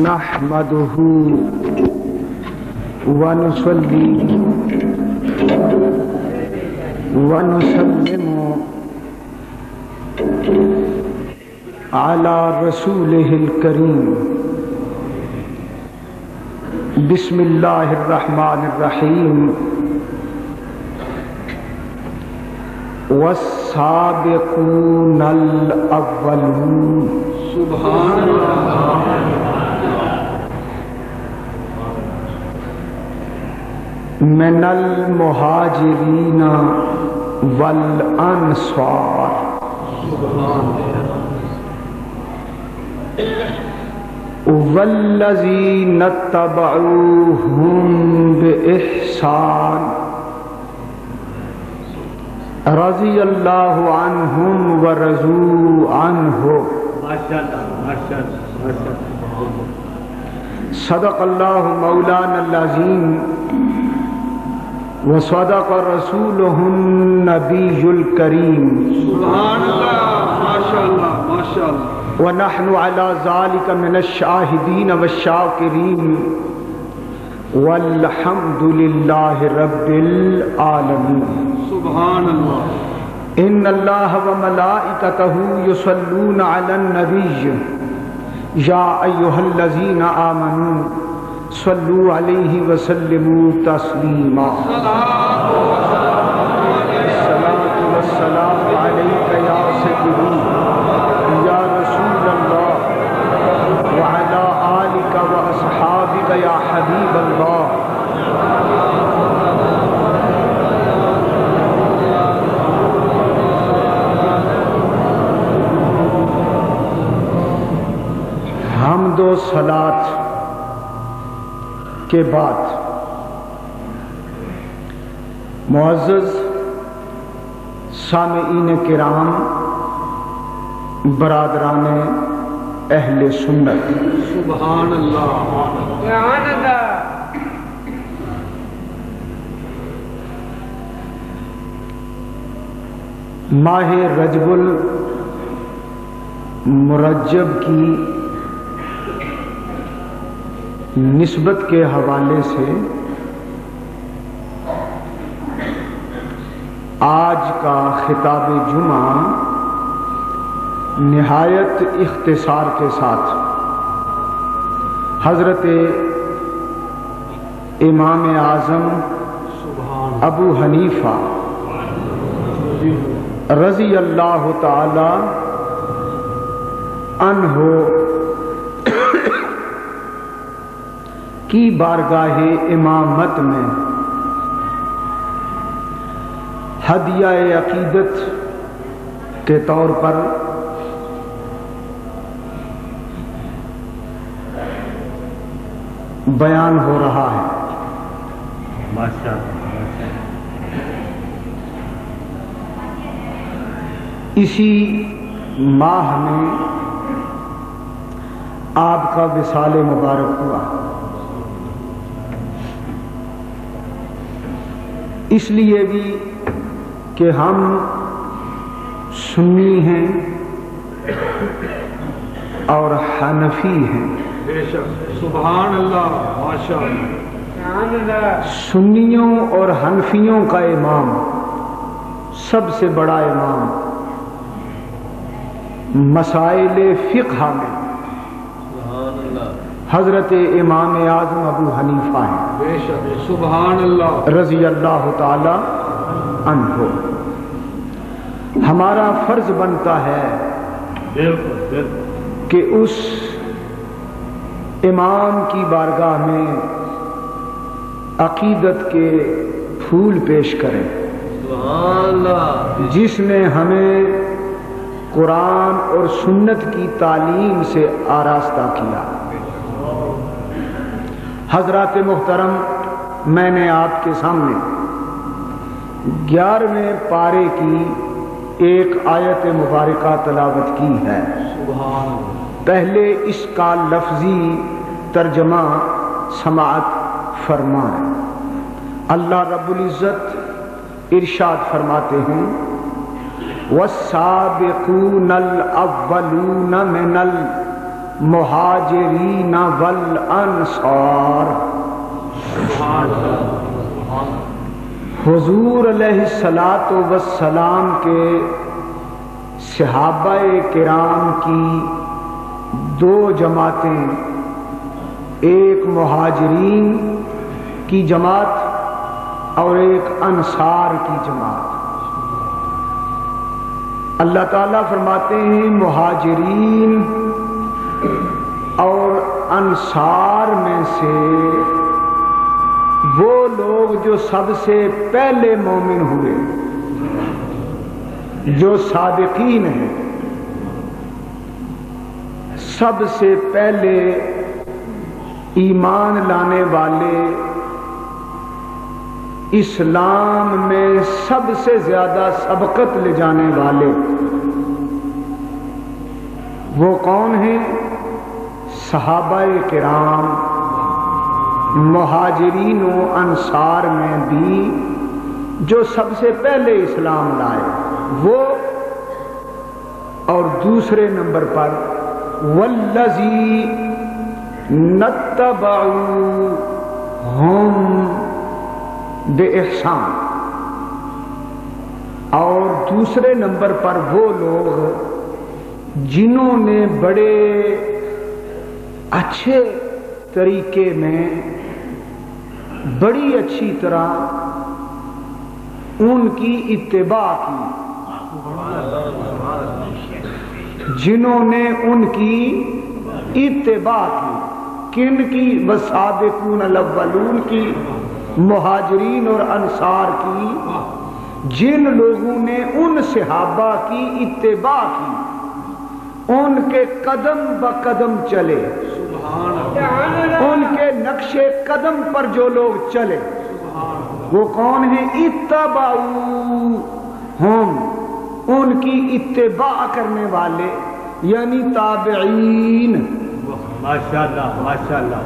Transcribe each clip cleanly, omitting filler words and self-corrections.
نحمده ونصلي ونسلم على رسوله الكريم. بسم الله الرحمن الرحيم. والسابقون الأولون سبحان الله من المهاجرين والأنصار والذين اتبعوهم بإحسان رضي الله عنهم ورضوا عنه. صدق الله مولانا العظيم وصدق رسوله النبي الكريم. سبحان الله ما شاء الله ما شاء الله. ونحن على ذلك من الشاهدين والشاكرين والحمد لله رب العالمين. سبحان الله. إن الله وملائكته يصلون على النبي يا أيها الذين آمنوا صلوا عليه وسلموا تسليما. الصلاة والسلام عليك يا سيدي يا رسول الله وعلى آلك وأصحابك يا حبيب الله. حمد و صلاۃ کے بعد معزز سامعین کرام، برادران اہل سنت، سبحان اللہ سبحان اللہ. ماہ رجب المرجب کی نسبت کے حوالے سے آج کا خطاب جمعہ نہایت اختصار کے ساتھ حضرت امام اعظم ابو حنیفہ رضی اللہ تعالی عنہ کی بارگاہ امامت میں ہدیہ عقیدت کے طور پر بیان ہو رہا ہے. اسی ماہ میں آپ کا وصال مبارک ہوا. اس لیے بھی کہ ہم سنی ہیں اور حنفی ہیں. سبحان اللہ ماشاء اللہ. سنیوں اور حنفیوں کا امام، سب سے بڑا امام مسائل فقہ میں حضرت امام اعظم ابو حنیفہ ہیں. سبحان اللہ رضی اللہ تعالی عنہ. ہمارا فرض بنتا ہے کہ اس امام کی بارگاہ میں عقیدت کے پھول پیش کریں جس نے ہمیں قرآن اور سنت کی تعلیم سے آراستہ کیا. حضرات محترم، میں نے آپ کے سامنے 11ویں پارے کی ایک آیت مبارکہ تلاوت کی ہے. پہلے اس کا لفظی ترجمہ سماعت فرمائیں. اللہ رب العزت ارشاد فرماتے ہیں والسابقون الاولون من مہاجرین والانصار۔ حضور علیہ الصلاۃ والسلام کے صحابہ کرام کی دو جماعتیں، ایک مہاجرین کی جماعت اور ایک انصار کی جماعت۔ اللہ تعالیٰ فرماتے ہیں مہاجرین اور انصار میں سے وہ لوگ جو سب سے پہلے مومن ہوئے، جو سابقین ہیں، سب سے پہلے ایمان لانے والے، اسلام میں سب سے زیادہ سبقت لے جانے والے وہ کون ہیں؟ صحابہ کرام، مہاجرین و انصار میں بھی جو سب سے پہلے اسلام لائے وہ، اور دوسرے نمبر پر والذی نتبعوہم بإحسان، اور دوسرے نمبر پر وہ لوگ جنہوں نے بڑے اچھے طریقے میں، بڑی اچھی طرح ان کی اتباع کی، جنہوں نے ان کی اتباع کی، کن کی؟ والسابقون الاولون کی، مہاجرین اور انصار کی، جن لوگوں نے ان صحابہ کی اتباع کی، ان کے قدم بقدم چلے، ان کے نقش قدم پر جو لوگ چلے وہ کون ہیں؟ اتبعوہم، ان کی اتباع کرنے والے یعنی تابعین۔ ماشاءاللہ ماشاءاللہ۔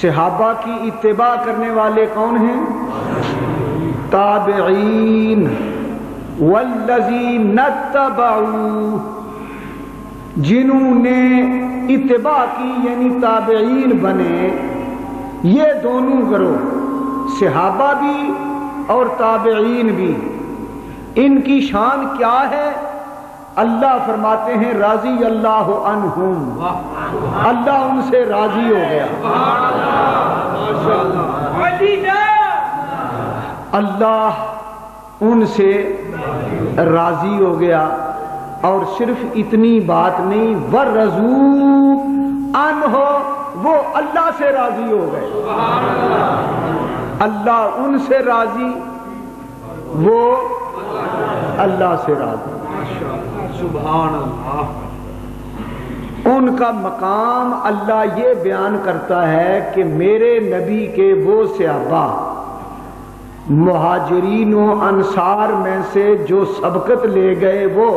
صحابہ کی اتباع کرنے والے کون ہیں؟ تابعین۔ والذین اتبعوا، جنہوں نے اتباع کی یعنی تابعین بنے، یہ دونوں گروہ صحابہ بھی اور تابعین بھی، ان کی شان کیا ہے؟ اللہ فرماتے ہیں راضی اللہ عنہم، اللہ ان سے راضی ہو گیا، اللہ ان سے راضی ہو گیا۔ اور صرف اتنی بات نہیں، وَرَضُوا عَنْهُ، وہ اللہ سے راضی ہو گئے، اللہ ان سے راضی، وہ اللہ سے راضی۔ سبحان اللہ۔ ان کا مقام اللہ یہ بیان کرتا ہے کہ میرے نبی کے وہ صحابہ، مہاجرین و انصار میں سے جو سبقت لے گئے وہ،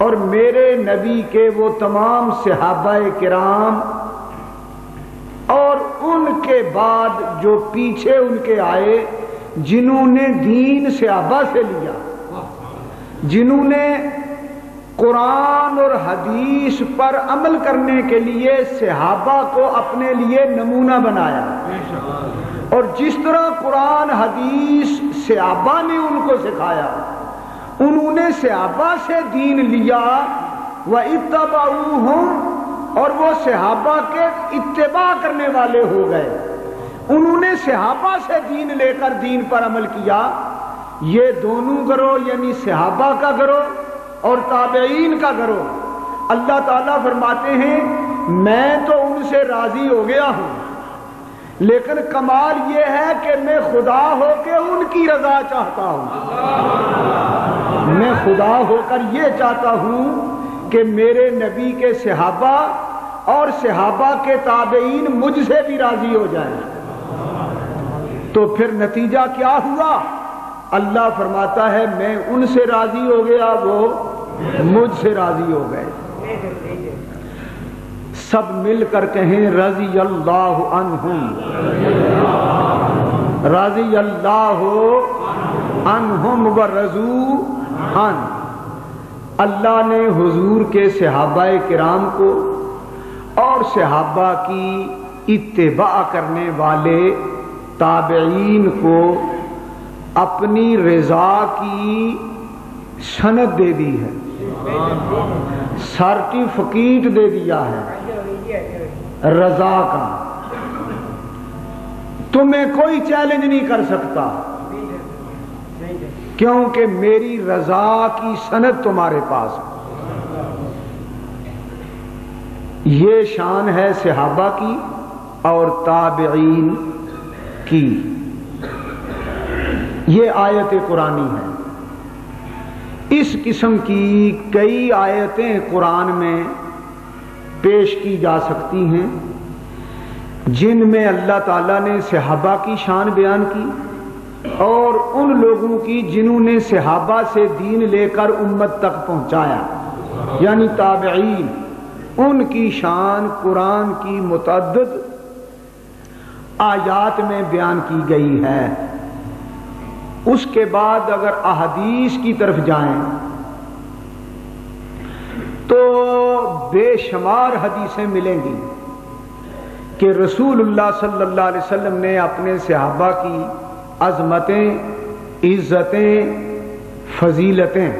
اور میرے نبی کے وہ تمام صحابہ کرام، اور ان کے بعد جو پیچھے ان کے آئے، جنہوں نے دین صحابہ سے لیا، جنہوں نے قرآن اور حدیث پر عمل کرنے کے لیے صحابہ کو اپنے لیے نمونہ بنایا، اور جس طرح قرآن حدیث صحابہ نے ان کو سکھایا، انہوں نے صحابہ سے دین لیا، وَاتَّبَعُوهُمْ، اور وہ صحابہ کے اتباع کرنے والے ہو گئے، انہوں نے صحابہ سے دین لے کر دین پر عمل کیا۔ یہ دونوں گروہ یعنی صحابہ کا گروہ اور تابعین کا گروہ، اللہ تعالیٰ فرماتے ہیں میں تو ان سے راضی ہو گیا ہوں، لیکن کمال یہ ہے کہ میں خدا ہو کے ان کی رضا چاہتا ہوں، میں خدا ہو کر یہ چاہتا ہوں کہ میرے نبی کے صحابہ اور صحابہ کے تابعین مجھ سے بھی راضی ہو جائیں۔ تو پھر نتیجہ کیا ہوا؟ اللہ فرماتا ہے میں ان سے راضی ہو گیا، وہ مجھ سے راضی ہو گئے۔ سب مل کر کہیں رضی اللہ عنہم، رضی اللہ عنہم ورضوا عنہ۔ اللہ نے حضور کے صحابہ کرام کو اور صحابہ کی اتباع کرنے والے تابعین کو اپنی رضا کی سند دے دی ہے، سرٹیفکیٹ دے دیا ہے رضا کا۔ تمہیں کوئی چیلنج نہیں کر سکتا، کیونکہ میری رضا کی سند تمہارے پاس ہے۔ یہ شان ہے صحابہ کی اور تابعین کی۔ یہ آیت قرآنی ہے۔ اس قسم کی کئی آیتیں قرآن میں پیش کی جا سکتی ہیں جن میں اللہ تعالیٰ نے صحابہ کی شان بیان کی اور ان لوگوں کی جنہوں نے صحابہ سے دین لے کر امت تک پہنچایا، یعنی تابعین، ان کی شان قرآن کی متعدد آیات میں بیان کی گئی ہے۔ اس کے بعد اگر احادیث کی طرف جائیں تو بے شمار حدیثیں ملیں گی کہ رسول اللہ صلی اللہ علیہ وسلم نے اپنے صحابہ کی عظمتیں، عزتیں، فضیلتیں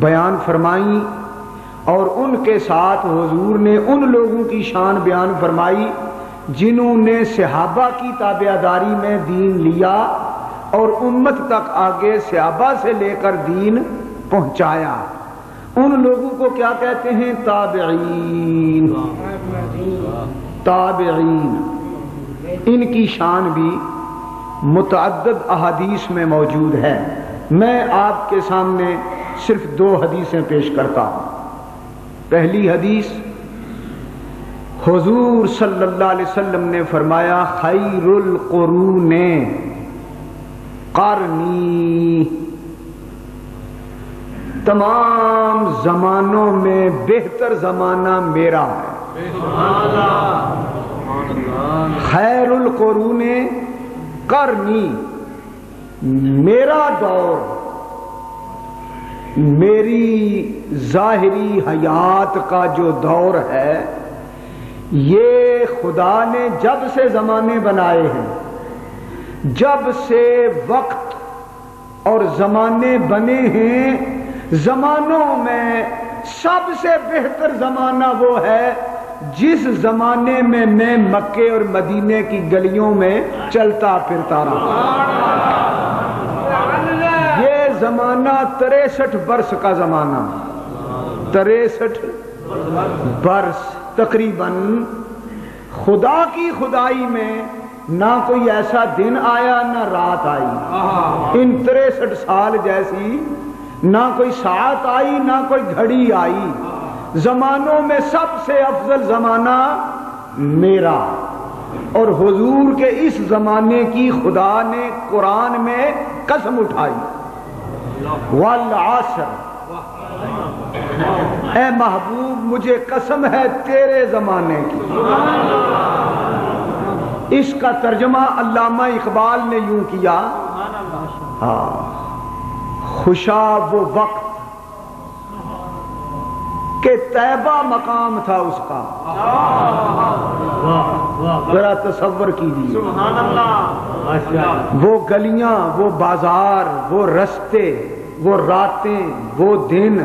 بیان فرمائیں، اور ان کے ساتھ حضور نے ان لوگوں کی شان بیان فرمائی جنہوں نے صحابہ کی تابعداری میں دین لیا اور امت تک آگے صحابہ سے لے کر دین پہنچایا۔ ان لوگوں کو کیا کہتے ہیں؟ تابعین۔ تابعین، ان کی شان بھی متعدد احادیث میں موجود ہے۔ میں آپ کے سامنے صرف 2 حدیثیں پیش کرتا ہوں۔ پہلی حدیث، حضور صلی اللہ علیہ وسلم نے فرمایا خیر القرون قرنی، تمام زمانوں میں بہتر زمانہ میرا ہے۔ خیر القرون قرنی، میرا دور، میری ظاہری حیات کا جو دور ہے، یہ خدا نے جب سے زمانے بنائے ہیں، جب سے وقت اور زمانے بنے ہیں، زمانوں میں سب سے بہتر زمانہ وہ ہے جس زمانے میں میں مکے اور مدینے کی گلیوں میں چلتا پھرتا رہا۔ یہ زمانہ 63 برس کا زمانہ، 63 برس تقریباً۔ خدا کی خدائی میں نہ کوئی ایسا دن آیا نہ رات آئی، ان 63 سال جیسی نہ کوئی ساعت آئی نہ کوئی گھڑی آئی۔ زمانوں میں سب سے افضل زمانہ میرا، اور حضور کے اس زمانے کی خدا نے قرآن میں قسم اٹھائی، والعصر، اے محبوب مجھے قسم ہے تیرے زمانے کی۔ اس کا ترجمہ علامہ اقبال نے یوں کیا، خوشا وہ وقت کہ طیبہ مقام تھا اس کا، ذرا تصور کیجیے، وہ گلیاں، وہ بازار، وہ رستے، وہ راتیں، وہ دن،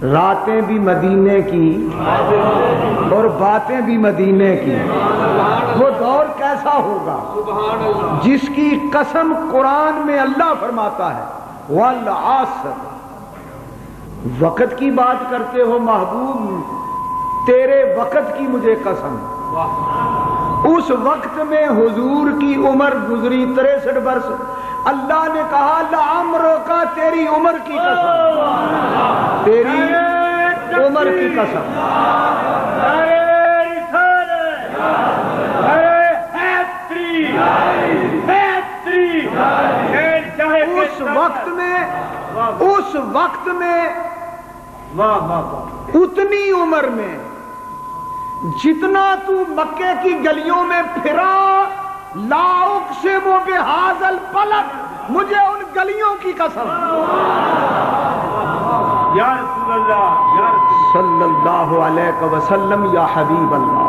راتیں بھی مدینے کی اور باتیں بھی مدینے کی۔ وہ دور کیسا ہوگا جس کی قسم قرآن میں اللہ فرماتا ہے، والعصر، وقت کی بات کرتے ہو محبوب، تیرے وقت کی مجھے قسم۔ اس وقت میں حضور کی عمر گزری 63 برس، اللہ نے کہا لعمرک تیری عمر کی قسم، تیری عمر کی قسم۔ اس وقت میں اتنی عمر میں جتنا تو مکے کی گلیوں میں پھرا، لا اقسم بہذا البلد، مجھے ان گلیوں کی قسم۔ یا رسول اللہ، یا رسول اللہ۔ صلی اللہ علیہ وسلم یا حبیب اللہ.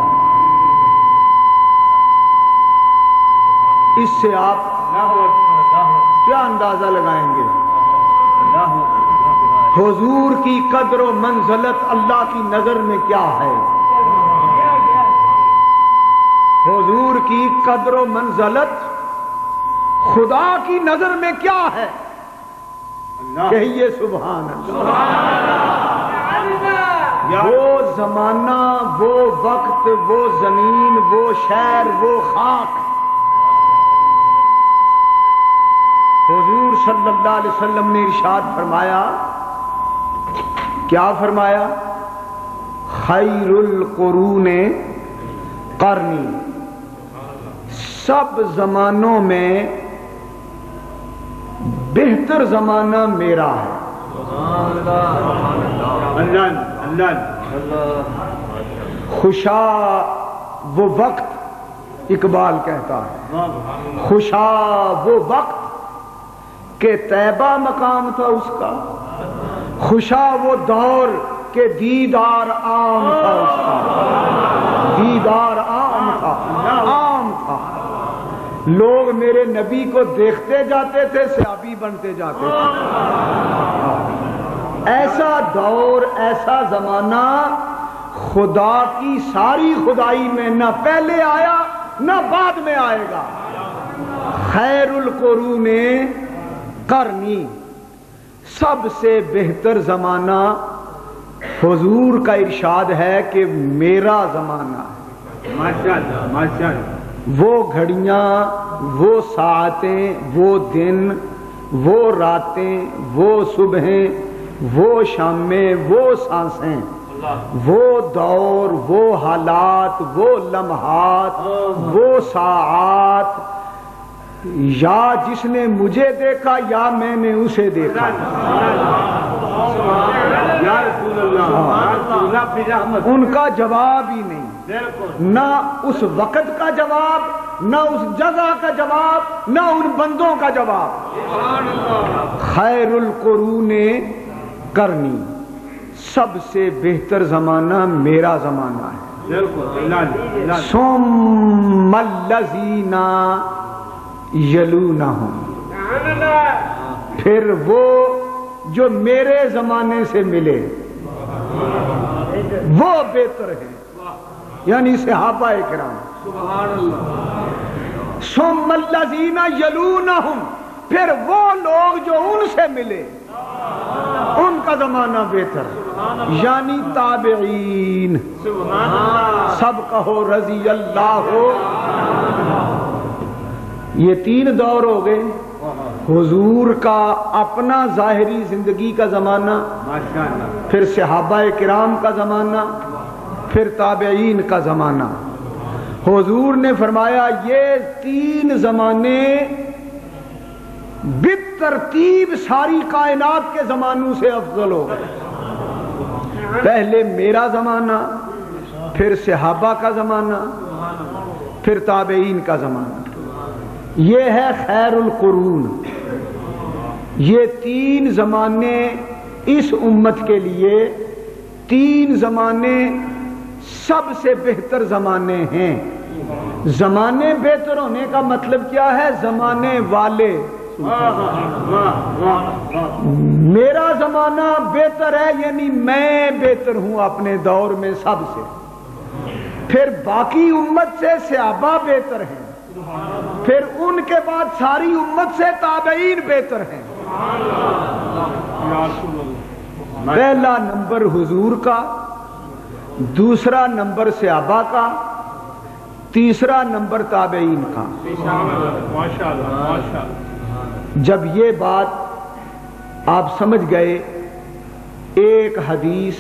اس سے آپ کیا اندازہ لگائیں گے حضور کی قدر و منزلت اللہ کی نظر میں کیا ہے؟ حضور کی قدر و منزلت خدا کی نظر میں کیا ہے؟ کہیے سبحان اللہ. وہ زمانہ، وہ وقت، وہ زمین، وہ شہر، وہ خاک، حضور صلی اللہ علیہ وسلم نے ارشاد فرمایا. کیا فرمایا؟ خیر القرون قرنی. سب زمانوں میں بہتر زمانہ میرا ہے. خوشا وہ وقت، اقبال کہتا ہے خوشا وہ وقت کہ طیبہ مقام تھا اس کا، خوشا وہ دور کہ دیدار عام تھا اس کا. دیدار عام تھا، عام تھا. لوگ میرے نبی کو دیکھتے جاتے تھے، صحابی بنتے جاتے تھے. ایسا دور، ایسا زمانہ خدا کی ساری خدائی میں نہ پہلے آیا نہ بعد میں آئے گا. خیر القرون قرنی، سب سے بہتر زمانہ حضور کا ارشاد ہے کہ میرا زمانہ ہے. ماشاءاللہ ماشاءاللہ. وہ گھڑیاں، وہ ساعتیں، وہ دن، وہ راتیں، وہ صبحیں، وہ شامیں، وہ سانسیں، وہ دور، وہ حالات، وہ لمحات، وہ ساعات، یا جس نے مجھے دیکھا یا میں نے اسے دیکھا. ان کا جواب ہی نہیں، نہ اس وقت کا جواب، نہ اس جگہ کا جواب، نہ ان بندوں کا جواب. خیر القرون قرنی، سب سے بہتر زمانہ میرا زمانہ ہے. ثم الذین یلونہم، پھر وہ جو میرے زمانے سے ملے وہ بہتر ہے، یعنی صحابہ کرام. ثم الذین یلونہم، پھر وہ لوگ جو ان سے ملے ان کا زمانہ بہتر، یعنی تابعین. سب کہو رضی اللہ ہو. یہ تین دور ہو گئے. حضور کا اپنا ظاہری زندگی کا زمانہ، پھر صحابہ کرام کا زمانہ، پھر تابعین کا زمانہ. حضور نے فرمایا یہ تین زمانے بالترتیب ساری کائنات کے زمانوں سے افضل ہو گئے. پہلے میرا زمانہ، پھر صحابہ کا زمانہ، پھر تابعین کا زمانہ. یہ ہے خیر القرون. یہ تین زمانے اس امت کے لیے، تین زمانے سب سے بہتر زمانے ہیں. زمانے بہتر ہونے کا مطلب کیا ہے؟ زمانے والے. میرا زمانہ بہتر ہے، یعنی میں بہتر ہوں اپنے دور میں سب سے. پھر باقی امت سے صحابہ بہتر ہیں، پھر ان کے بعد ساری امت سے تابعین بہتر ہیں. پہلا نمبر حضور کا، دوسرا نمبر صحابہ کا، تیسرا نمبر تابعین کا. جب یہ بات آپ سمجھ گئے، ایک حدیث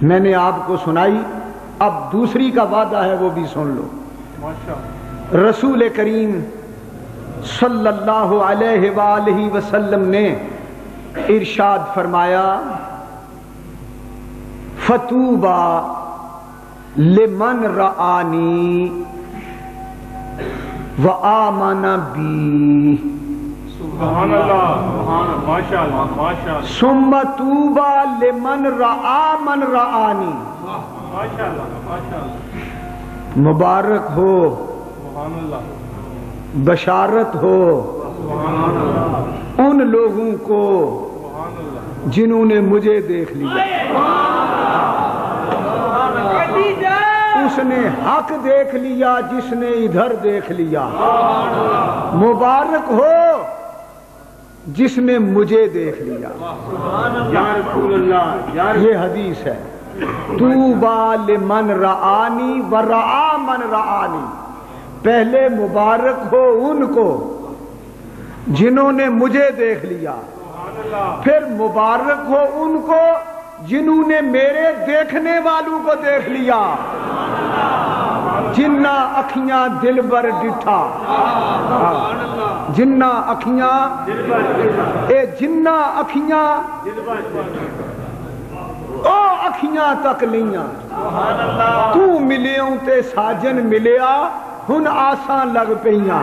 میں نے آپ کو سنائی، اب دوسری کا وعدہ ہے وہ بھی سن لو. رسول کریم صلی اللہ علیہ وآلہ وسلم نے ارشاد فرمایا فتوبا لمن رآنی وآمن بی. سبحان اللہ ماشاء اللہ ماشاء اللہ ثم طوبى لمن رعا من رعانی، ماشاء اللہ ماشاء اللہ مبارک ہو، سبحان اللہ بشارت ہو سبحان اللہ ان لوگوں کو سبحان اللہ جنہوں نے مجھے دیکھ لیا۔ اس نے حق دیکھ لیا جس نے ادھر دیکھ لیا، مبارک ہو جس نے مجھے دیکھ لیا۔ یا رسول اللہ یا یہ حدیث ہے، طوبى لمن رعانی ورعا من رعانی، پہلے مبارک ہو ان کو جنہوں نے مجھے دیکھ لیا، پھر مبارک ہو ان کو جنہوں نے میرے دیکھنے والوں کو دیکھ لیا۔ جنہ اکھیاں دل بر ڈٹھا، جنہ اکھیاں اے جنہ اکھیاں او اکھیاں تک لیاں، تو ملیوں تے ساجن ملیا ہن آساں لگ پئیاں۔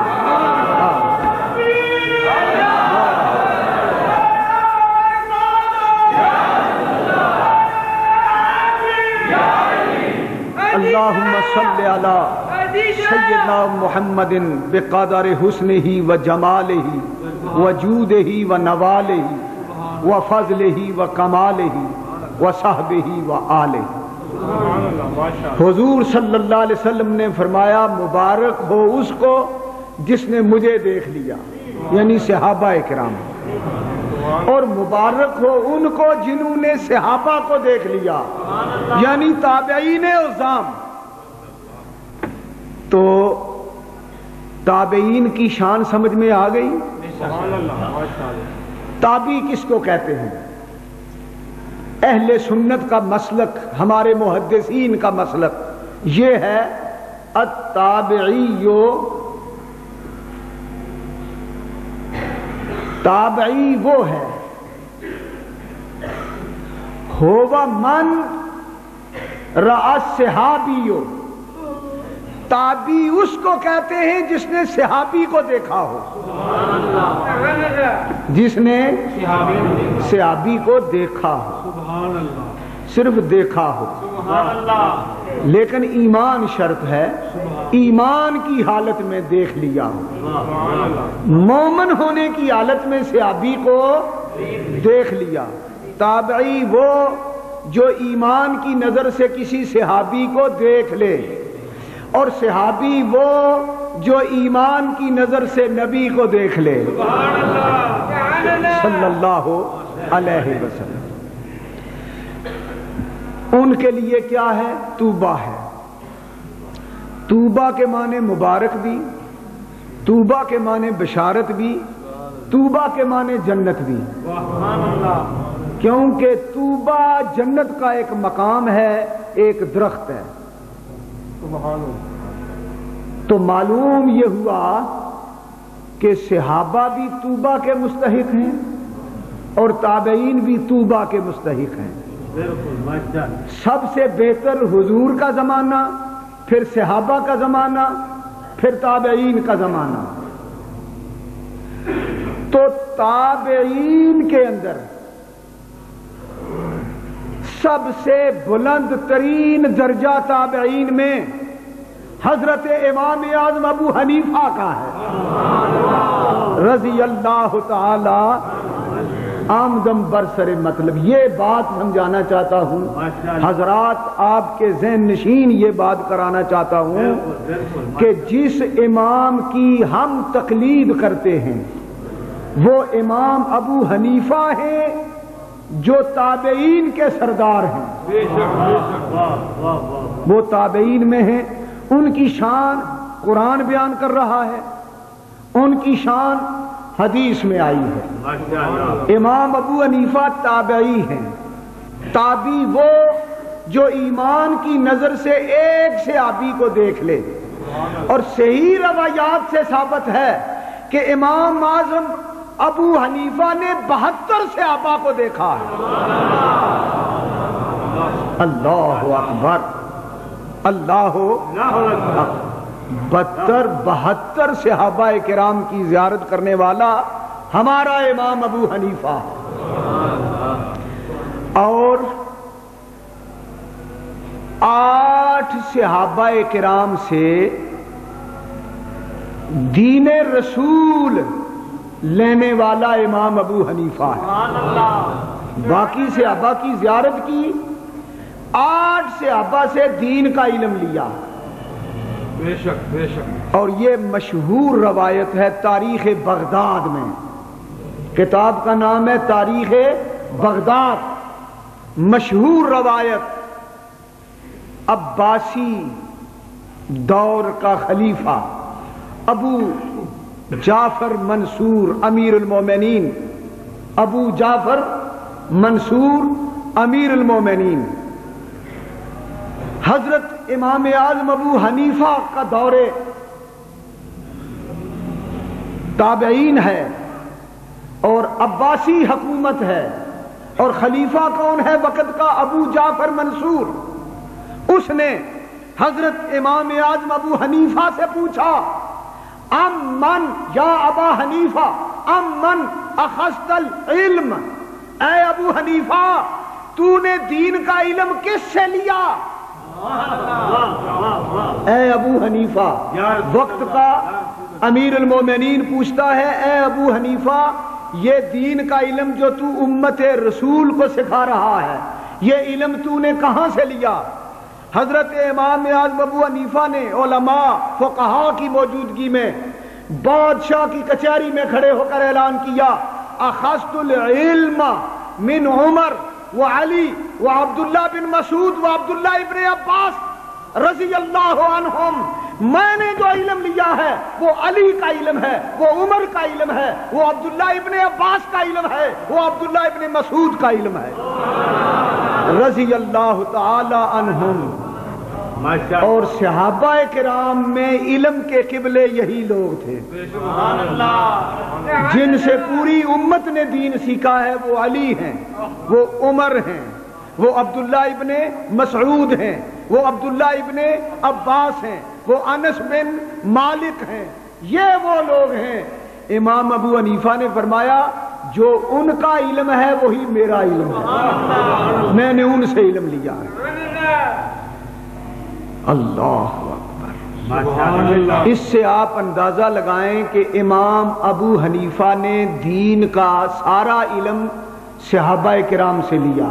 اللہم صلی علی سیدنا محمد بقدر حسنہ و جمالہ و جودہ و نوالہ و فضلہ و کمالہ و صحبہ و آلہ۔ حضور صلی اللہ علیہ وسلم نے فرمایا مبارک ہو اس کو جس نے مجھے دیکھ لیا، یعنی صحابہ کرام، اور مبارک ہو ان کو جنہوں نے صحابہ کو دیکھ لیا، یعنی تابعین اعظام۔ تو تابعین کی شان سمجھ میں آ گئی؟ تابعی کس کو کہتے ہیں؟ اہل سنت کا مسلک، ہمارے محدثین کا مسلک یہ ہے، التابعی، تابعی وہ ہے ہووا من رأى الصحابی، تابعی اس کو کہتے ہیں جس نے صحابی کو دیکھا ہو، جس نے صحابی کو دیکھا ہو، صرف دیکھا ہو، لیکن ایمان شرط ہے، ایمان کی حالت میں دیکھ لیا ہو، مومن ہونے کی حالت میں صحابی کو دیکھ لیا۔ تابعی وہ جو ایمان کی نظر سے کسی صحابی کو دیکھ لے، اور صحابی وہ جو ایمان کی نظر سے نبی کو دیکھ لے صلی اللہ علیہ وسلم۔ ان کے لیے کیا ہے؟ طوبہ ہے۔ طوبہ کے معنی مبارک بھی، طوبہ کے معنی بشارت بھی، طوبہ کے معنی جنت بھی، کیونکہ طوبہ جنت کا ایک مقام ہے، ایک درخت ہے۔ تو معلوم یہ ہوا کہ صحابہ بھی طوبہ کے مستحق ہیں اور تابعین بھی طوبہ کے مستحق ہیں۔ سب سے بہتر حضور کا زمانہ، پھر صحابہ کا زمانہ، پھر تابعین کا زمانہ۔ تو تابعین کے اندر سب سے بلند ترین درجہ تابعین میں حضرت امام اعظم ابو حنیفہ کا ہے رضی اللہ تعالی آمدم برسر۔ مطلب یہ بات سمجھانا چاہتا ہوں حضرات، آپ کے ذہن نشین یہ بات کرانا چاہتا ہوں کہ جس امام کی ہم تقلید کرتے ہیں وہ امام ابو حنیفہ ہیں جو تابعین کے سردار ہیں، وہ تابعین میں ہیں۔ ان کی شان قرآن بیان کر رہا ہے، ان کی شان حدیث میں آئی ہے۔ امام ابو حنیفہ تابعی ہیں۔ تابعی وہ جو ایمان کی نظر سے ایک صحابی کو دیکھ لے، اور صحیح روایات سے ثابت ہے کہ امام اعظم ابو حنیفہ نے 72 صحابہ کو دیکھا ہے۔ اللہ اکبر، اللہ اکبر۔ 72 صحابہ کرام کی زیارت کرنے والا ہمارا امام ابو حنیفہ. اور 8 صحابہ کرام سے دین رسول لینے والا امام ابو حنیفہ ہے. باقی صحابہ کی زیارت کی، 8 صحابہ سے دین کا علم لیا. بے شک بے شک. اور یہ مشہور روایت ہے تاریخ بغداد میں. کتاب کا نام ہے تاریخ بغداد. مشہور روایت. عباسی دور کا خلیفہ ابو جعفر منصور امیر المومنین، ابو جعفر منصور امیر المومنین، حضرت امام اعظم ابو حنیفہ کا دور تابعین ہے اور عباسی حکومت ہے. اور خلیفہ کون ہے وقت کا؟ ابو جعفر منصور. اس نے حضرت امام اعظم ابو حنیفہ سے پوچھا، امن یا ابا حنیفہ امن اخذت العلم، اے ابو حنیفہ تو نے دین کا علم کس سے لیا؟ اے ابو حنیفہ، وقت کا امیر المومنین پوچھتا ہے، اے ابو حنیفہ یہ دین کا علم جو تو امت رسول کو سکھا رہا ہے، یہ علم تو نے کہاں سے لیا؟ حضرت امام اعظم ابو حنیفہ نے علماء فقہاء کی موجودگی میں بادشاہ کی کچہری میں کھڑے ہو کر اعلان کیا، اخذت العلم من عمر وعلی وعبداللہ بن مسعود وعبداللہ ابن عباس رضی اللہ عنہم. میں نے جو علم لیا ہے وہ علی کا علم ہے، وہ عمر کا علم ہے، وہ عبداللہ ابن عباس کا علم ہے، وہ عبداللہ ابن مسعود کا علم ہے رضی اللہ تعالی عنہم. اور صحابہ کرام میں علم کے قبلے یہی لوگ تھے. جن سے پوری امت نے دین سیکھا ہے وہ علی ہیں، وہ عمر ہیں، وہ عبداللہ ابن مسعود ہیں، وہ عبداللہ ابن عباس ہیں، وہ انس بن مالک ہیں. یہ وہ لوگ ہیں. امام ابو حنیفہ نے فرمایا جو ان کا علم ہے وہی میرا علم ہے، میں نے ان سے علم لیا ہے. اللہ اکبر. اس سے آپ اندازہ لگائیں کہ امام ابو حنیفہ نے دین کا سارا علم صحابہ کرام سے لیا.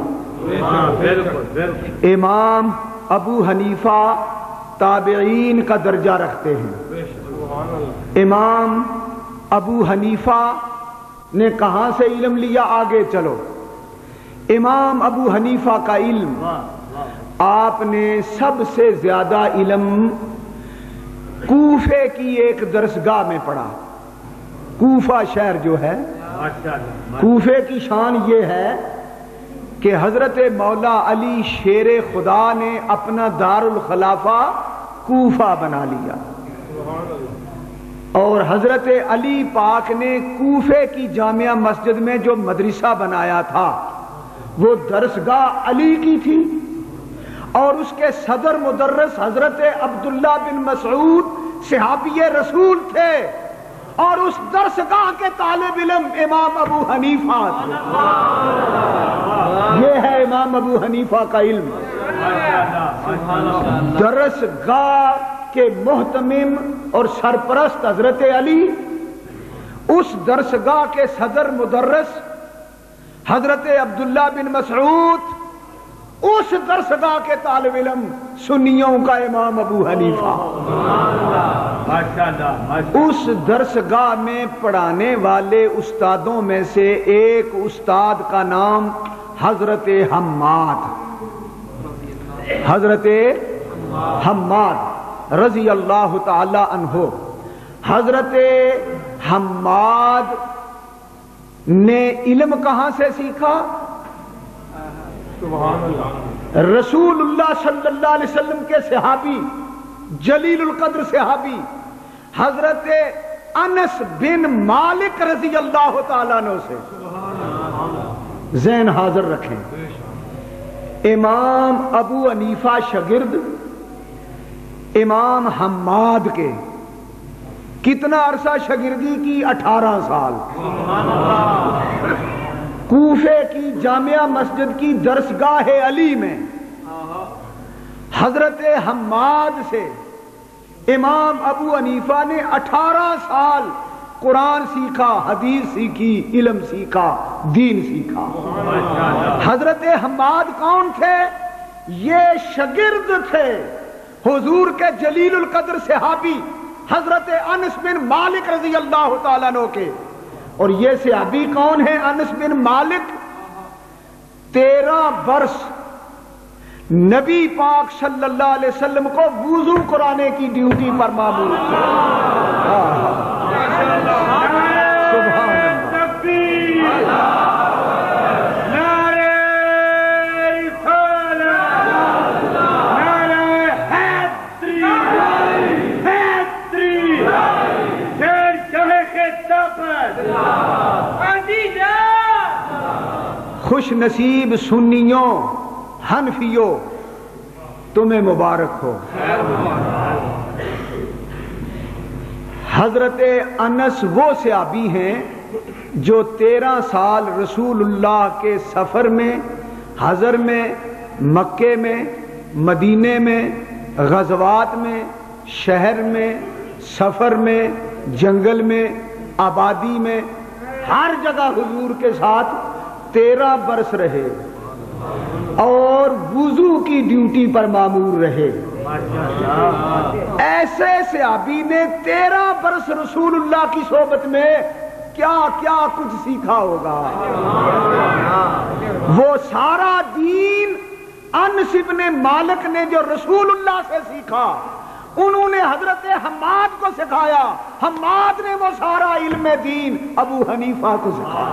امام ابو حنیفہ تابعین کا درجہ رکھتے ہیں. امام ابو حنیفہ نے کہاں سے علم لیا؟ آگے چلو. امام ابو حنیفہ کا علم آپ نے سب سے زیادہ علم کوفے کی ایک درسگاہ میں پڑھا. کوفہ شہر جو ہے، کوفے کی شان یہ ہے کہ حضرت مولا علی شیر خدا نے اپنا دار الخلافہ کوفہ بنا لیا. اور حضرت علی پاک نے کوفے کی جامعہ مسجد میں جو مدرسہ بنایا تھا وہ درسگاہ علی کی تھی. اور اس کے صدر مدرس حضرت عبداللہ بن مسعود صحابی رسول تھے. اور اس درسگاہ کے طالب علم امام ابو حنیفہ تھے. یہ ہے امام ابو حنیفہ کا علم. درسگاہ کے محتمم اور سرپرست حضرت علی، اس درسگاہ کے صدر مدرس حضرت عبداللہ بن مسعود، اس درسگاہ کے طالب علم سنیوں کا امام ابو حنیفہ. اس درسگاہ میں پڑھانے والے استادوں میں سے ایک استاد کا نام حضرت حماد، حضرت حماد رضی اللہ تعالی عنہ. حضرت حماد نے علم کہاں سے سیکھا؟ رسول اللہ صلی اللہ علیہ وسلم کے صحابی، جلیل القدر صحابی حضرت انس بن مالک رضی اللہ تعالیٰ عنہ سے. ذہن حاضر رکھیں، امام ابو حنیفہ شاگرد امام حماد کے، کتنا عرصہ شاگردی کی؟ 18 سال۔ کوفے کی جامعہ مسجد کی درسگاہ علی میں حضرت حماد سے امام ابو حنیفہ نے 18 سال قرآن سیکھا، حدیث سیکھی، علم سیکھا، دین سیکھا۔ حضرت حماد کون تھے؟ یہ شاگرد تھے حضور کے جلیل القدر صحابی حضرت انس بن مالک رضی اللہ تعالیٰ عنہ کے۔ اور یہ صحابی کون ہے؟ انس بن مالک 13 برس نبی پاک صلی اللہ علیہ وسلم کو وضو کرانے کی ڈیوٹی پر مامور تھے۔ سبحان خوش نصیب سنیوں حنفیوں تمہیں مبارک ہو۔ حضرت انس وہ صحابی ہیں جو 13 سال رسول اللہ کے سفر میں، حضر میں، مکے میں، مدینے میں، غزوات میں، شہر میں، سفر میں، جنگل میں، آبادی میں، ہر جگہ حضور کے ساتھ 13 برس رہے اور وضو کی ڈیوٹی پر مامور رہے۔ ایسے صحابی نے 13 برس رسول اللہ کی صحبت میں کیا کیا کچھ سیکھا ہوگا۔ وہ سارا دین انس بن مالک نے جو رسول اللہ سے سیکھا انہوں نے حضرت حماد کو سکھایا، حماد نے وہ سارا علم دین ابو حنیفہ کو سکھایا۔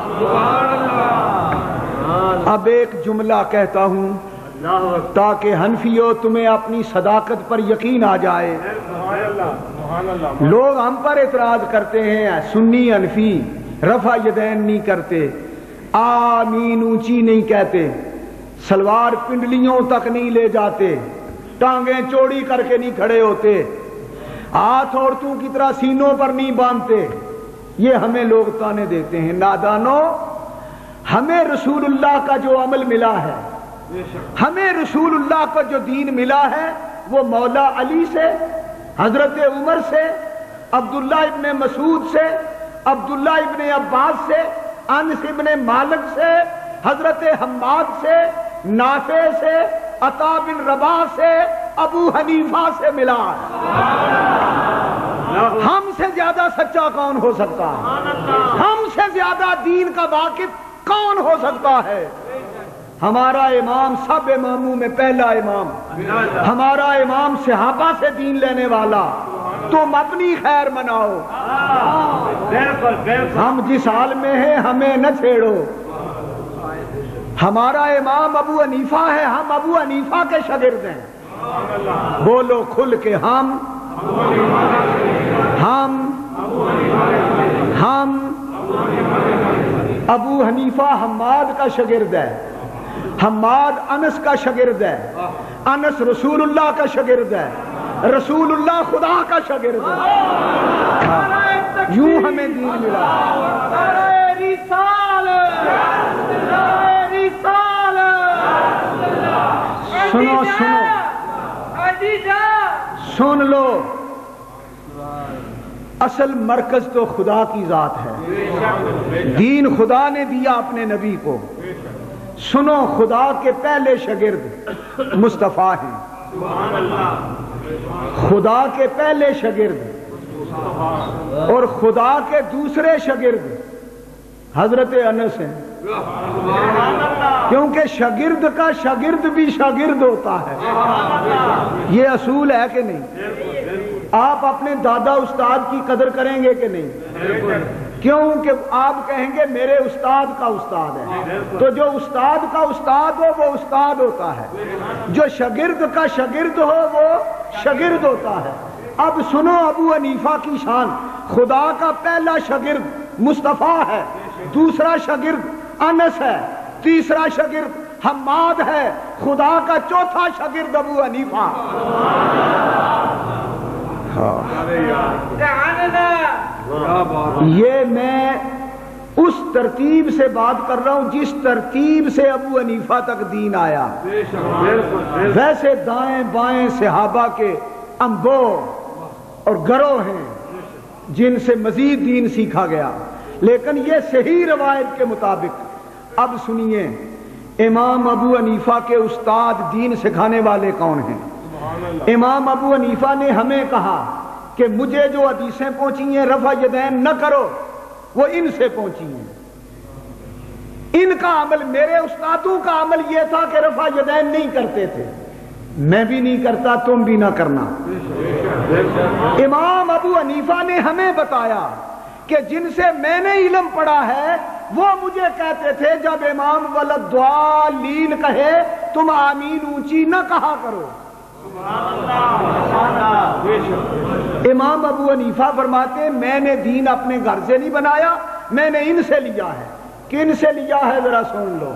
اب ایک جملہ کہتا ہوں تاکہ حنفیوں تمہیں اپنی صداقت پر یقین آ جائے۔ لوگ ہم پر اعتراض کرتے ہیں، سنی حنفی رفع یدین نہیں کرتے، آمین اونچی نہیں کہتے، سلوار پنڈلیوں تک نہیں لے جاتے، ٹانگیں چوڑی کر کے نہیں کھڑے ہوتے، ہاتھ عورتوں کی طرح سینوں پر نہیں باندھتے۔ یہ ہمیں لوگ تانے دیتے ہیں۔ نادانو، ہمیں رسول اللہ کا جو عمل ملا ہے، ہمیں رسول اللہ کا جو دین ملا ہے وہ مولا علی سے، حضرت عمر سے، عبداللہ ابن مسعود سے، عبداللہ ابن عباس سے، انس ابن مالک سے، حضرت حماد سے، نافع سے، عطا بن رباح سے، ابو حنیفہ سے ملا۔ ہم سے زیادہ سچا کون ہو سکتا ہے؟ ہم سے زیادہ دین کا واقف کون ہو سکتا ہے؟ ہمارا امام سب اماموں میں پہلا امام، ہمارا امام صحابہ سے دین لینے والا۔ تم اپنی خیر مناؤ، ہم جس حال میں ہیں ہمیں نہ چھیڑو۔ ہمارا امام ابو حنیفہ ہے، ہم ابو حنیفہ کے شاگرد ہیں۔ بولو کھل کے، ہم ابو حنیفہ حماد کا شاگرد ہے، حماد انس کا شاگرد ہے، انس رسول اللہ کا شاگرد ہے، رسول اللہ خدا کا شاگرد ہے۔ یوں ہمیں دین ملا۔ سنو سن لو، اصل مرکز تو خدا کی ذات ہے، دین خدا نے دیا اپنے نبی کو۔ سنو، خدا کے پہلے شاگرد مصطفیٰ ہیں، خدا کے پہلے شاگرد اور خدا کے دوسرے شاگرد حضرت انس ہیں، کیونکہ شاگرد کا شاگرد بھی شاگرد ہوتا ہے۔ یہ اصول ہے کہ نہیں؟ آپ اپنے دادا استاد کی قدر کریں گے کہ نہیں؟ کیونکہ آپ کہیں گے میرے استاد کا استاد ہے، تو جو استاد کا استاد ہو وہ استاد ہوتا ہے، جو شاگرد کا شاگرد ہو وہ شاگرد ہوتا ہے۔ اب سنو ابو حنیفہ کی شان، خدا کا پہلا شاگرد مصطفیٰ ہے، دوسرا شاگرد انس ہے، تیسرا شاگرد حماد ہے، خدا کا چوتھا شاگرد ابو حنیفہ۔ یہ میں اس ترتیب سے بات کر رہا ہوں جس ترتیب سے ابو حنیفہ تک دین آیا. ویسے دائیں بائیں صحابہ کے انبو اور گروہ ہیں جن سے مزید دین سیکھا گیا، لیکن یہ صحیح روایت کے مطابق. اب سنیے امام ابو حنیفہ کے استاد دین سکھانے والے کون ہیں؟ امام ابو حنیفہ نے ہمیں کہا کہ مجھے جو حدیثیں پہنچی ہیں رفع یدین نہ کرو، وہ ان سے پہنچی ہیں. ان کا عمل، میرے استادوں کا عمل یہ تھا کہ رفع یدین نہیں کرتے تھے. میں بھی نہیں کرتا، تم بھی نہ کرنا. امام ابو حنیفہ نے ہمیں بتایا کہ جن سے میں نے علم پڑھا ہے وہ مجھے کہتے تھے جب امام ولدالضالین کہے تم آمین اونچی نہ کہا کرو. امام ابو حنیفہ فرماتے ہیں میں نے دین اپنے گھر سے نہیں بنایا، میں نے ان سے لیا ہے. کن سے لیا ہے ذرا سن لو،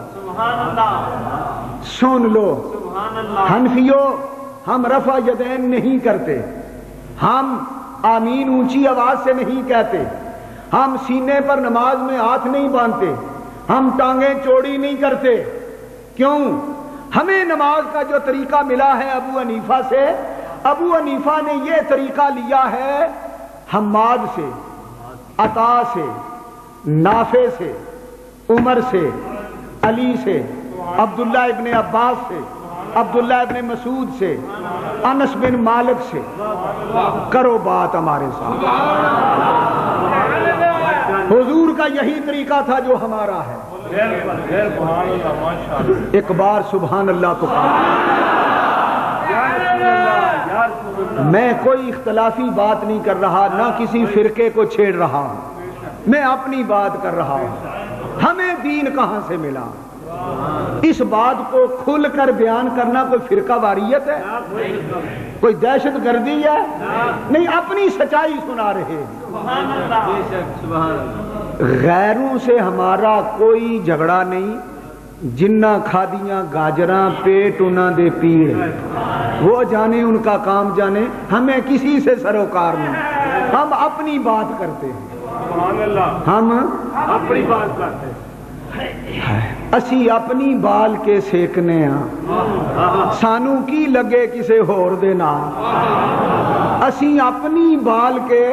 سن لو. حنفیوں ہم رفع یدین نہیں کرتے، ہم آمین اونچی آواز سے نہیں کہتے، ہم سینے پر نماز میں ہاتھ نہیں باندھتے، ہم ٹانگیں چوڑی نہیں کرتے. کیوں؟ ہمیں نماز کا جو طریقہ ملا ہے ابو حنیفہ سے، ابو حنیفہ نے یہ طریقہ لیا ہے حماد سے، عطا سے، نافع سے، عمر سے، علی سے، عبداللہ ابن عباس سے، عبداللہ ابن مسعود سے، انس بن مالک سے. کرو بات ہمارے ساتھ. حضور کا یہی طریقہ تھا جو ہمارا ہے. ایک بار سبحان اللہ تو میں کوئی اختلافی بات نہیں کر رہا، نہ کسی فرقے کو چھیڑ رہا ہوں، میں اپنی بات کر رہا ہوں. ہمیں دین کہاں سے ملا؟ اس بات کو کھل کر بیان کرنا کوئی فرقہ واریت ہے؟ کوئی دہشت گردی ہے؟ نہیں، اپنی سچائی سنا رہے. غیروں سے ہمارا کوئی جھگڑا نہیں. جنہ کھادیاں گاجراں پیٹ انہاں دے پیڑ، وہ جانے ان کا کام جانے، ہمیں کسی سے سروکار نہیں. ہم اپنی بات کرتے ہیں، ہم اپنی بات کرتے ہیں. اسی اپنی بال کے سیکنے ہاں، سانو کی لگے کسے ہور دے نال. اسی اپنی بال کے،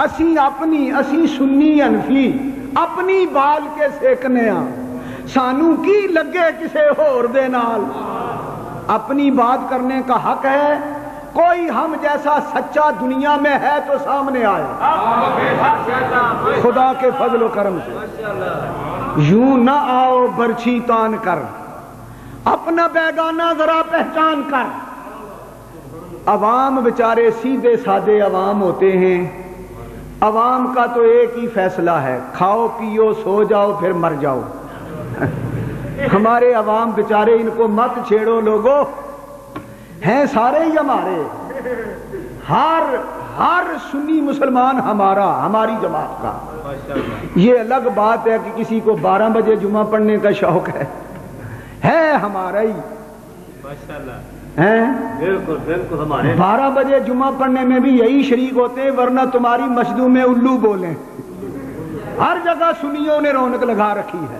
اسی سنی حنفی اپنی بال کے سیکنے ہاں، سانو کی لگے کسے ہور دے نال. اپنی بات کرنے کا حق ہے. کوئی ہم جیسا سچا دنیا میں ہے تو سامنے آئے خدا کے فضل و کرم سے. یوں نہ آؤ برچھی تان کر، اپنا بیگانہ ذرا پہچان کر. عوام بیچارے سیدھے سادے عوام ہوتے ہیں. عوام کا تو ایک ہی فیصلہ ہے، کھاؤ پیو سو جاؤ پھر مر جاؤ. ہمارے عوام بیچارے ان کو مت چھیڑو. لوگوں ہیں سارے ہی ہمارے، ہر سنی مسلمان ہمارا، ہماری جماعت کا. یہ الگ بات ہے کہ کسی کو 12 بجے جمعہ پڑھنے کا شوق ہے ہمارا ہی ہے. بالکل ہمارے 12 بجے جمعہ پڑھنے میں بھی یہی شریک ہوتے ہیں، ورنہ تمہاری مسجدوں میں الو بولیں. ہر جگہ سنیوں نے رونق لگا رکھی ہے.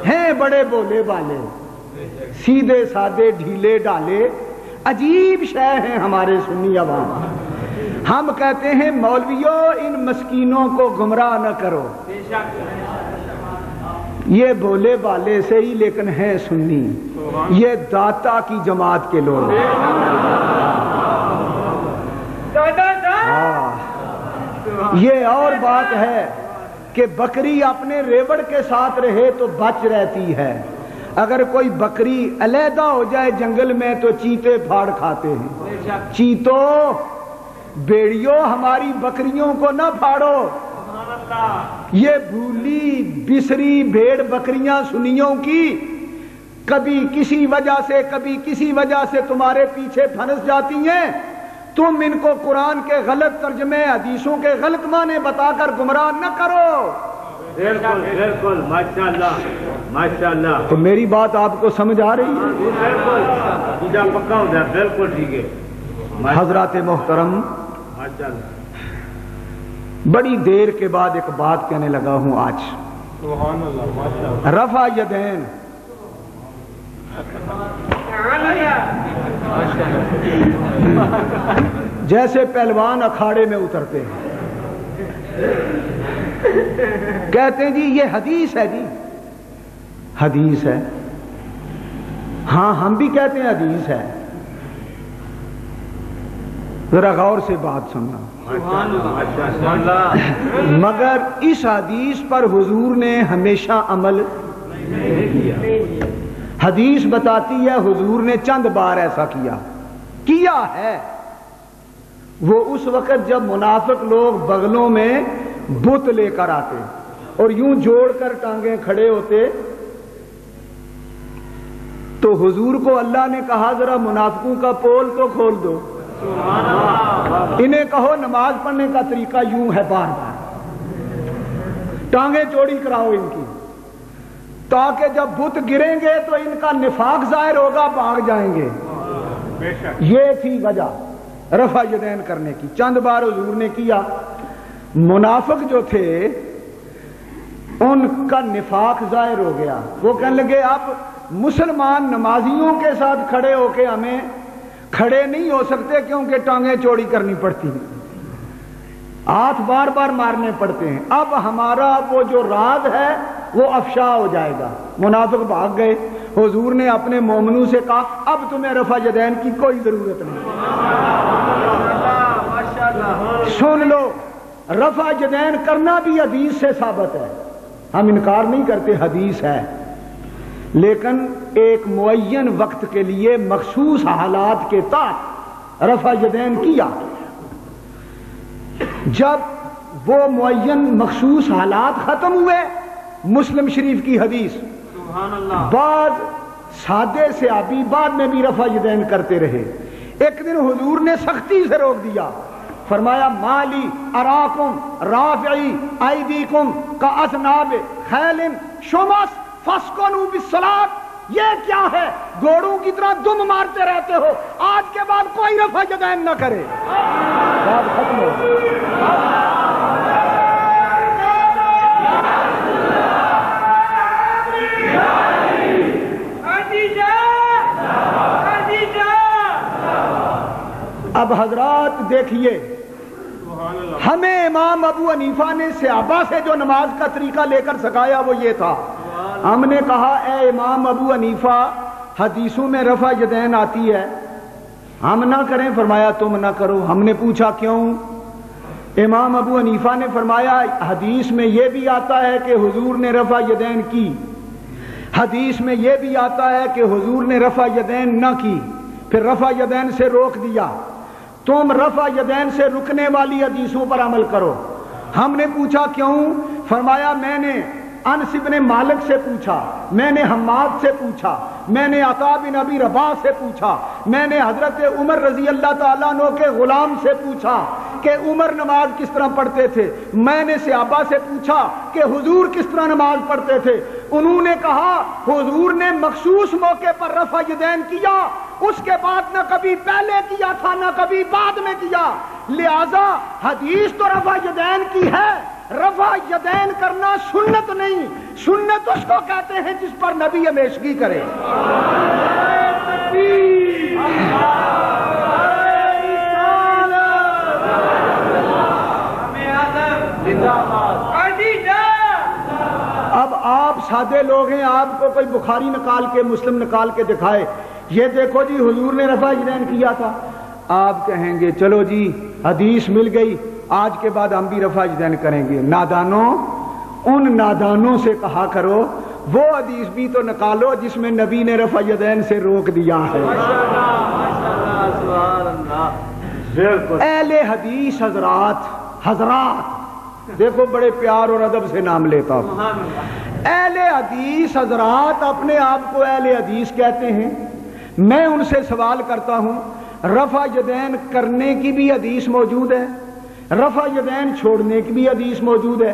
ہیں بڑے بولے والے، سیدھے سادے ڈھیلے ڈالے، عجیب شے ہیں ہمارے سنی عوام. ہم کہتے ہیں مولویوں ان مسکینوں کو گمراہ نہ کرو. یہ بولے بالے سے ہی لیکن ہیں سنی، یہ داتا کی جماعت کے لوگ. یہ اور بات ہے کہ بکری اپنے ریوڑ کے ساتھ رہے تو بچ رہتی ہے. اگر کوئی بکری علیحدہ ہو جائے جنگل میں تو چیتے پھاڑ کھاتے ہیں. چیتوں بیڑیوں ہماری بکریوں کو نہ پھاڑو. یہ بھولی بسری بھیڑ بکریاں سنیوں کی کبھی کسی وجہ سے کبھی کسی وجہ سے تمہارے پیچھے پھنس جاتی ہیں. تم ان کو قرآن کے غلط ترجمے حدیثوں کے غلط معنی بتا کر گمراہ نہ کرو. بالکل ماشاءاللہ. تو میری بات آپ کو سمجھ آ رہی ہے؟ بالکل پکا ہو جائے. بالکل ٹھیک ہے. حضرات محترم، بڑی دیر کے بعد ایک بات کہنے لگا ہوں آج. رفع یدین جیسے پہلوان اکھاڑے میں اترتے ہیں، کہتے ہیں جی یہ حدیث ہے، جی حدیث ہے. ہاں ہم بھی کہتے ہیں حدیث ہے. ذرا غور سے بات سننا. مگر اس حدیث پر حضور نے ہمیشہ عمل حدیث بتاتی ہے حضور نے چند بار ایسا کیا ہے. وہ اس وقت جب منافق لوگ بغلوں میں بت لے کر آتے اور یوں جوڑ کر ٹانگیں کھڑے ہوتے تو حضور کو اللہ نے کہا ذرا منافقوں کا پول تو کھول دو، انہیں کہو نماز پڑھنے کا طریقہ یوں ہے، بار بار ٹانگیں چوڑی کراؤ ان کی، تاکہ جب بت گریں گے تو ان کا نفاق ظاہر ہوگا، بھاگ جائیں گے. یہ تھی وجہ رفع یدین کرنے کی. چند بار حضور نے کیا. منافق جو تھے ان کا نفاق ظاہر ہو گیا. وہ کہنے لگے اب مسلمان نمازیوں کے ساتھ کھڑے ہو کے ہمیں کھڑے نہیں ہو سکتے کیونکہ ٹانگیں چوڑی کرنی پڑتی ہیں، ہاتھ بار بار مارنے پڑتے ہیں. اب ہمارا وہ جو راز ہے وہ افشا ہو جائے گا. منافق بھاگ گئے. حضور نے اپنے مومنوں سے کہا اب تمہیں رفع یدین کی کوئی ضرورت نہیں. سن لو، رفع یدین کرنا بھی حدیث سے ثابت ہے، ہم انکار نہیں کرتے، حدیث ہے. لیکن ایک معین وقت کے لیے مخصوص حالات کے تحت رفع یدین کیا. جب وہ معین مخصوص حالات ختم ہوئے، مسلم شریف کی حدیث، بعض سادے صحابی بعد میں بھی رفع یدین کرتے رہے. ایک دن حضور نے سختی سے روک دیا، فرمایا مالی اراکم رافعی ایدیکم کاذناب خیل شمس فاسکنوا بالصلاۃ. یہ کیا ہے؟ گھوڑوں کی طرح دم مارتے رہتے ہو، آج کے بعد کوئی رفع یدین نہ کرے. بات ختم ہو گئی. اب حضرات دیکھیے، ہمیں امام ابو حنیفہ نے صحابہ سے جو نماز کا طریقہ لے کر سکھایا وہ یہ تھا. ہم نے کہا اے امام ابو حنیفہ حدیثوں میں رفع یدین آتی ہے، ہم نہ کریں. فرمایا تم نہ کرو. ہم نے پوچھا کیوں؟ امام ابو حنیفہ نے فرمایا حدیث میں یہ بھی آتا ہے کہ حضور نے رفع یدین کی، حدیث میں یہ بھی آتا ہے کہ حضور نے رفع یدین نہ کی، پھر رفع یدین سے روک دیا. تم رفع یدین سے رکنے والی حدیثوں پر عمل کرو. ہم نے پوچھا کیوں؟ فرمایا میں نے انس بن مالک سے پوچھا، میں نے حماد سے پوچھا، میں نے عطا بن ابی رباح سے پوچھا، میں نے حضرت عمر رضی اللہ تعالیٰ عنہ کے غلام سے پوچھا کہ عمر نماز کس طرح پڑھتے تھے، میں نے صحابہ سے پوچھا کہ حضور کس طرح نماز پڑھتے تھے. انہوں نے کہا حضور نے مخصوص موقع پر رفع یدین کیا، اس کے بعد نہ کبھی پہلے کیا تھا نہ کبھی بعد میں کیا. لہذا حدیث تو رفع یدین کی ہے، رفع یدین کرنا سنت نہیں. سنت اس کو کہتے ہیں جس پر نبی ہمیشگی کرے. اب آپ سادے لوگ ہیں، آپ کو کوئی بخاری نکال کے مسلم نکال کے دکھائے یہ دیکھو جی حضور نے رفع یدین کیا تھا، آپ کہیں گے چلو جی حدیث مل گئی، آج کے بعد ہم بھی رفع یدین کریں گے. نادانوں، ان نادانوں سے کہا کرو وہ حدیث بھی تو نکالو جس میں نبی نے رفع یدین سے روک دیا ہے. اہل حدیث حضرات دیکھو بڑے پیار اور ادب سے نام لیتا ہوں. اہل حدیث حضرات اپنے آپ کو اہل حدیث کہتے ہیں. میں ان سے سوال کرتا ہوں، رفع یدین کرنے کی بھی حدیث موجود ہے، رفع یدین چھوڑنے کی بھی حدیث موجود ہے.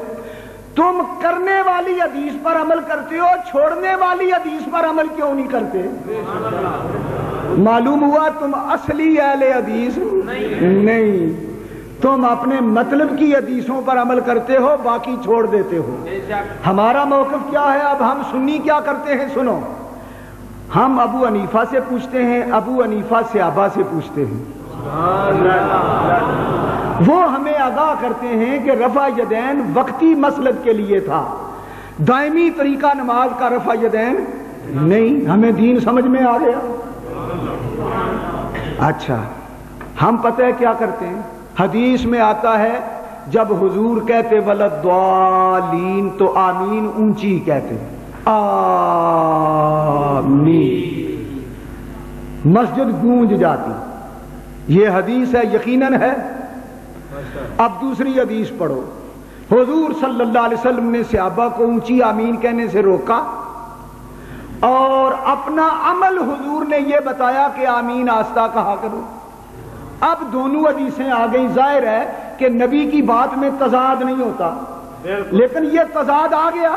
تم کرنے والی حدیث پر عمل کرتے ہو، چھوڑنے والی حدیث پر عمل کیوں نہیں کرتے؟ معلوم ہوا تم اصلی اہل حدیث نہیں، تم اپنے مطلب کی حدیثوں پر عمل کرتے ہو، باقی چھوڑ دیتے ہو۔ ہمارا موقف کیا ہے؟ اب ہم سنی کیا کرتے ہیں سنو، ہم ابو حنیفہ سے پوچھتے ہیں، ابو حنیفہ صحابہ سے پوچھتے ہیں، وہ ہمیں آگاہ کرتے ہیں کہ رفع یدین وقتی مسلک کے لیے تھا، دائمی طریقہ نماز کا رفع یدین نہیں۔ ہمیں دین سمجھ میں آ گیا۔ اچھا، ہم پتہ ہے کیا کرتے ہیں؟ حدیث میں آتا ہے جب حضور کہتے ولضالین تو آمین اونچی کہتے، آمین، مسجد گونج جاتی، یہ حدیث ہے، یقیناً ہے۔ اب دوسری حدیث پڑھو، حضور صلی اللہ علیہ وسلم نے صحابہ کو اونچی آمین کہنے سے روکا، اور اپنا عمل حضور نے یہ بتایا کہ آمین آہستہ کہا کرو۔ اب دونوں حدیثیں آ گئی، ظاہر ہے کہ نبی کی بات میں تضاد نہیں ہوتا، لیکن یہ تضاد آ گیا۔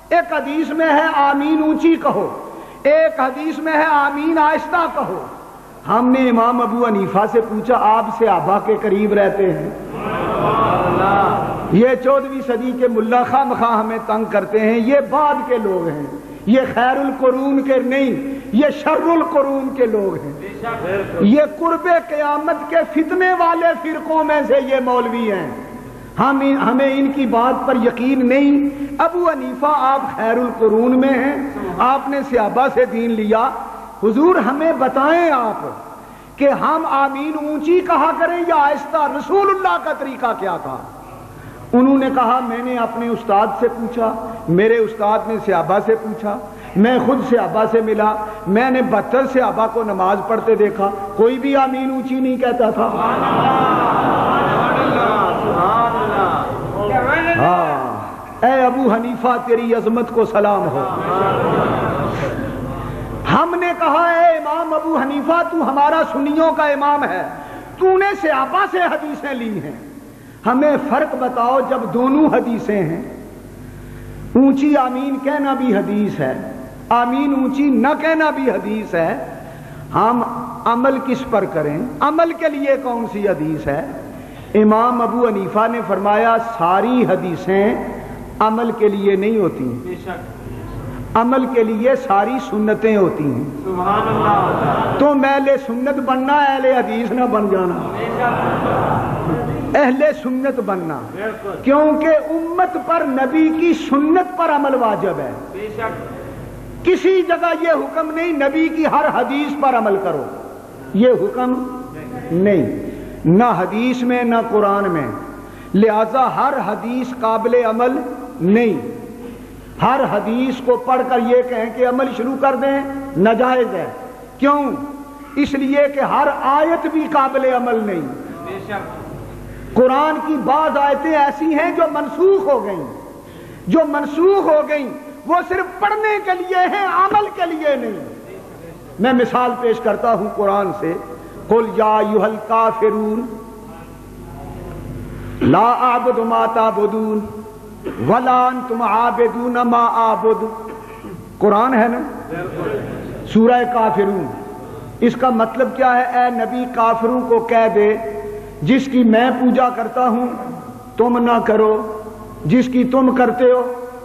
ایک حدیث میں ہے آمین اونچی کہو، ایک حدیث میں ہے آمین آہستہ کہو۔ ہم نے امام ابو حنیفہ سے پوچھا، آپ صحابہ کے قریب رہتے ہیں، یہ 14ویں صدی کے ملا خواہ مخواہ ہمیں تنگ کرتے ہیں، یہ بعد کے لوگ ہیں، یہ خیر القرون کے نہیں، یہ شر القرون کے لوگ ہیں، یہ قرب قیامت کے فتنے والے فرقوں میں سے یہ مولوی ہیں، ہمیں ان کی بات پر یقین نہیں۔ ابو حنیفہ آپ خیر القرون میں ہیں، آپ نے صحابہ سے دین لیا، حضور ہمیں بتائیں آپ کہ ہم آمین اونچی کہا کریں یا آہستہ، رسول اللہ کا طریقہ کیا تھا؟ انہوں نے کہا میں نے اپنے استاد سے پوچھا، میرے استاد نے صحابہ سے پوچھا، میں خود صحابہ سے ملا، میں نے 72 صحابہ کو نماز پڑھتے دیکھا، کوئی بھی آمین اونچی نہیں کہتا تھا۔ ہاں، اے ابو حنیفہ تیری عظمت کو سلام ہو۔ ہم نے کہا اے امام ابو حنیفہ تو ہمارا سنیوں کا امام ہے، تو نے صحابہ سے حدیثیں لی ہیں، ہمیں فرق بتاؤ جب دونوں حدیثیں ہیں، اونچی آمین کہنا بھی حدیث ہے، آمین اونچی نہ کہنا بھی حدیث ہے، ہم عمل کس پر کریں؟ عمل کے لیے کون سی حدیث ہے؟ امام ابو حنیفہ نے فرمایا ساری حدیثیں عمل کے لیے نہیں ہوتی، عمل کے لیے ساری سنتیں ہوتی ہیں۔ سبحان اللہ۔ تو اہل سنت بننا، اہل حدیث نہ بن جانا، اہل سنت بننا، کیونکہ امت پر نبی کی سنت پر عمل واجب ہے۔ کسی جگہ یہ حکم نہیں نبی کی ہر حدیث پر عمل کرو، یہ حکم نہیں، نہ حدیث میں نہ قرآن میں، لہذا ہر حدیث قابل عمل نہیں۔ ہر حدیث کو پڑھ کر یہ کہیں کہ عمل شروع کر دیں ناجائز ہے، کیوں؟ اس لیے کہ ہر آیت بھی قابل عمل نہیں۔ قرآن کی بعض آیتیں ایسی ہیں جو منسوخ ہو گئیں، جو منسوخ ہو گئیں وہ صرف پڑھنے کے لیے ہیں، عمل کے لیے نہیں۔ میں مثال پیش کرتا ہوں قرآن سے، قل یا ایھا الکافرون لا اعبد ما تعبدون ولا انتم عابدون ما اعبد، قرآن ہے نا، سورہ کافرون۔ اس کا مطلب کیا ہے؟ اے نبی کافروں کو کہہ دے جس کی میں پوجا کرتا ہوں تم نہ کرو، جس کی تم کرتے ہو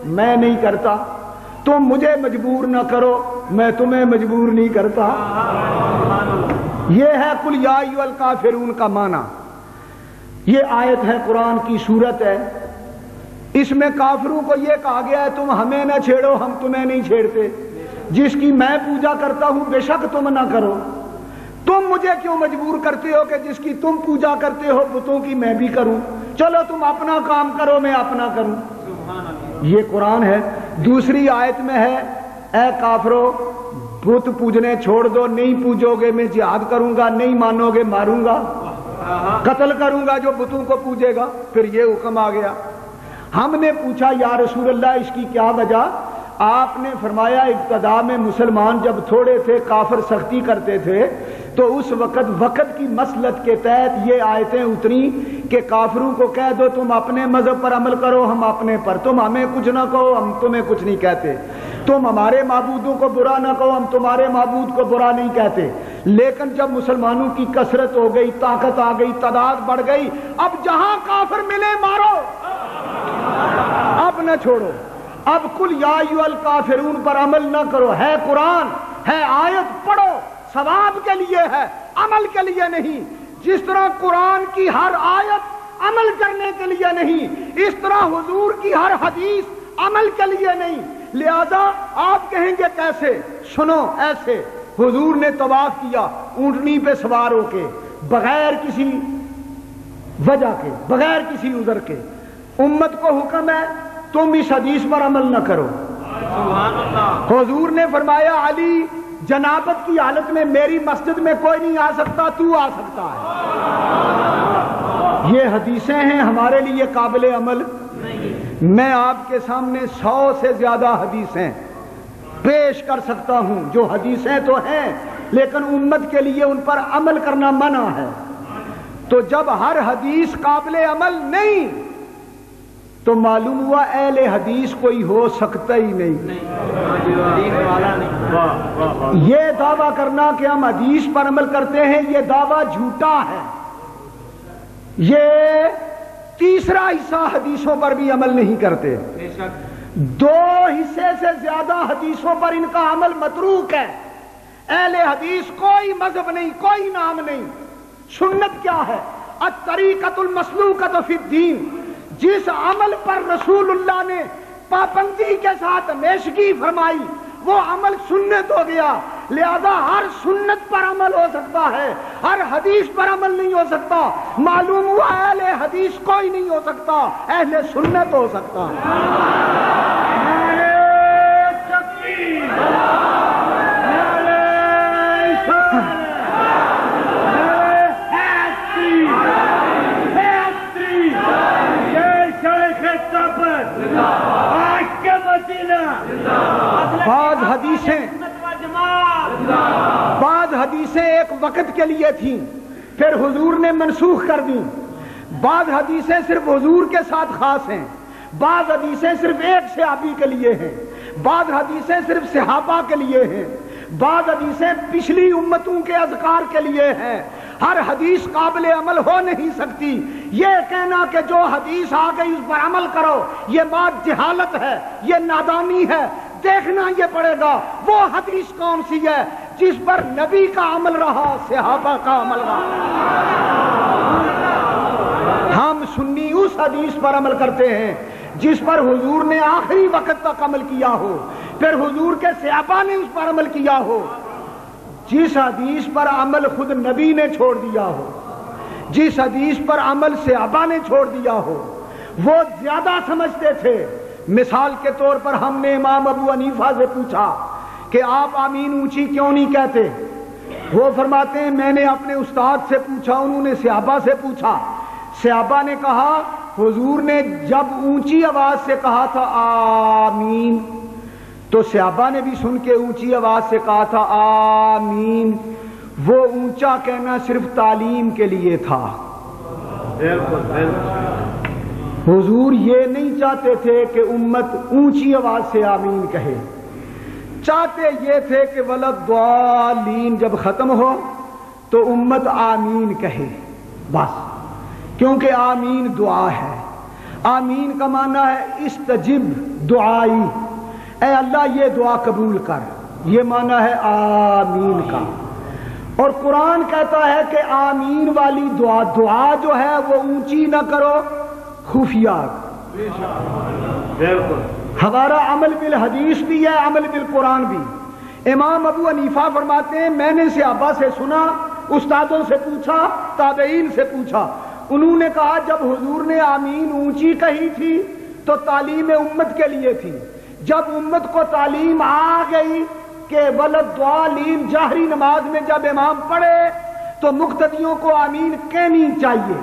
میں نہیں کرتا، تم مجھے مجبور نہ کرو میں تمہیں مجبور نہیں کرتا۔ یہ ہے قل یا ایھا الکافرون کا معنی۔ یہ آیت ہے، قرآن کی سورت ہے، اس میں کافروں کو یہ کہا گیا ہے تم ہمیں نہ چھیڑو ہم تمہیں نہیں چھیڑتے، جس کی میں پوجا کرتا ہوں بے شک تم نہ کرو، تم مجھے کیوں مجبور کرتے ہو کہ جس کی تم پوجا کرتے ہو بتوں کی میں بھی کروں، چلو تم اپنا کام کرو میں اپنا کروں۔ یہ قرآن ہے۔ دوسری آیت میں ہے اے کافرو بت پوجنے چھوڑ دو، نہیں پوجو گے میں جہاد کروں گا، نہیں مانو گے ماروں گا، قتل کروں گا جو بتوں کو پوجے گا۔ پھر یہ حکم آ گیا۔ ہم نے پوچھا یا رسول اللہ اس کی کیا وجہ؟ آپ نے فرمایا ابتدا میں مسلمان جب تھوڑے تھے کافر سختی کرتے تھے تو اس وقت کی مسلط کے تحت یہ آیتیں اتری کہ کافروں کو کہہ دو تم اپنے مذہب پر عمل کرو ہم اپنے پر، تم ہمیں کچھ نہ کہو ہم تمہیں کچھ نہیں کہتے۔ تم ہمارے معبودوں کو برا نہ کہو، ہم تمہارے معبود کو برا نہیں کہتے، لیکن جب مسلمانوں کی کثرت ہو گئی، طاقت آ گئی، تعداد بڑھ گئی، اب جہاں کافر ملے مارو، اب نہ چھوڑو۔ اب کل یا ایھا الکافرون پر عمل نہ کرو، ہے قرآن، ہے آیت، پڑھو، ثواب کے لیے ہے، عمل کے لیے نہیں۔ جس طرح قرآن کی ہر آیت عمل کرنے کے لیے نہیں، اس طرح حضور کی ہر حدیث عمل کے لیے نہیں۔ لہذا آپ کہیں گے کیسے؟ سنو ایسے، حضور نے طواف کیا اونٹنی پہ سوار ہو کے، بغیر کسی وجہ کے، بغیر کسی عذر کے، امت کو حکم ہے تم اس حدیث پر عمل نہ کرو۔ حضور نے فرمایا علی جنابت کی حالت میں میری مسجد میں کوئی نہیں آ سکتا، تو آ سکتا ہے۔ یہ حدیثیں ہیں ہمارے لیے قابل عمل۔ میں آپ کے سامنے 100 سے زیادہ حدیثیں پیش کر سکتا ہوں، جو حدیثیں تو ہیں لیکن امت کے لیے ان پر عمل کرنا منع ہے۔ تو جب ہر حدیث قابل عمل نہیں تو معلوم ہوا اہل حدیث کوئی ہو سکتا ہی نہیں۔ یہ دعویٰ کرنا کہ ہم حدیث پر عمل کرتے ہیں، یہ دعویٰ جھوٹا ہے۔ یہ تیسرا حصہ حدیثوں پر بھی عمل نہیں کرتے، 2 حصے سے زیادہ حدیثوں پر ان کا عمل متروک ہے۔ اہل حدیث کوئی مذہب نہیں، کوئی نام نہیں۔ سنت کیا ہے؟ الطریقۃ المسلوکۃ فی الدین، جس عمل پر رسول اللہ نے پابندی کے ساتھ ہمیشگی فرمائی وہ عمل سنت ہو گیا۔ لہذا ہر سنت پر عمل ہو سکتا ہے، ہر حدیث پر عمل نہیں ہو سکتا۔ معلوم ہوا اہل حدیث کوئی نہیں ہو سکتا، اہل سنت ہو سکتا۔ بعض حدیثیں ایک وقت کے لیے تھیں، پھر حضور نے منسوخ کر دیں۔ بعض حدیثیں صرف حضور کے ساتھ خاص ہیں، بعض حدیثیں صرف ایک صحابی کے لیے ہیں، بعض حدیثیں صرف صحابہ کے لیے ہیں، بعض حدیثیں پچھلی امتوں کے اذکار کے لیے ہیں۔ ہر حدیث قابل عمل ہو نہیں سکتی۔ یہ کہنا کہ جو حدیث آ گئی اس پر عمل کرو، یہ بات جہالت ہے، یہ نادانی ہے۔ دیکھنا یہ پڑے گا وہ حدیث کون سی ہے جس پر نبی کا عمل رہا، صحابہ کا عمل رہا۔ ہم سنی اس حدیث پر عمل کرتے ہیں جس پر حضور نے آخری وقت تک عمل کیا ہو، پھر حضور کے صحابہ نے اس پر عمل کیا ہو۔ جس حدیث پر عمل خود نبی نے چھوڑ دیا ہو، جس حدیث پر عمل صحابہ نے چھوڑ دیا ہو، وہ زیادہ سمجھتے تھے۔ مثال کے طور پر ہم نے امام ابو حنیفہ سے پوچھا کہ آپ آمین اونچی کیوں نہیں کہتے؟ وہ فرماتے ہیں میں نے اپنے استاد سے پوچھا، انہوں نے صحابہ سے پوچھا، صحابہ نے کہا حضور نے جب اونچی آواز سے کہا تھا آمین تو صحابہ نے بھی سن کے اونچی آواز سے کہا تھا آمین۔ وہ اونچا کہنا صرف تعلیم کے لیے تھا۔ حضور یہ نہیں چاہتے تھے کہ امت اونچی آواز سے آمین کہے، چاہتے یہ تھے کہ ولضالین جب ختم ہو تو امت آمین کہے بس، کیونکہ آمین دعا ہے۔ آمین کا معنی ہے استجب دعائی، اے اللہ یہ دعا قبول کر، یہ معنی ہے آمین کا۔ اور قرآن کہتا ہے کہ آمین والی دعا جو ہے وہ اونچی نہ کرو، خفیہ۔ ہمارا عمل بالحدیث بھی ہے، عمل بالقرآن بھی۔ امام ابو حنیفہ فرماتے ہیں میں نے صحابہ سے سنا، استادوں سے پوچھا، تابعین سے پوچھا، انہوں نے کہا جب حضور نے آمین اونچی کہی تھی تو تعلیم امت کے لیے تھی، جب امت کو تعلیم آ گئی کہ ولضالین جہری نماز میں جب امام پڑھے تو مقتدیوں کو آمین کہنی چاہیے۔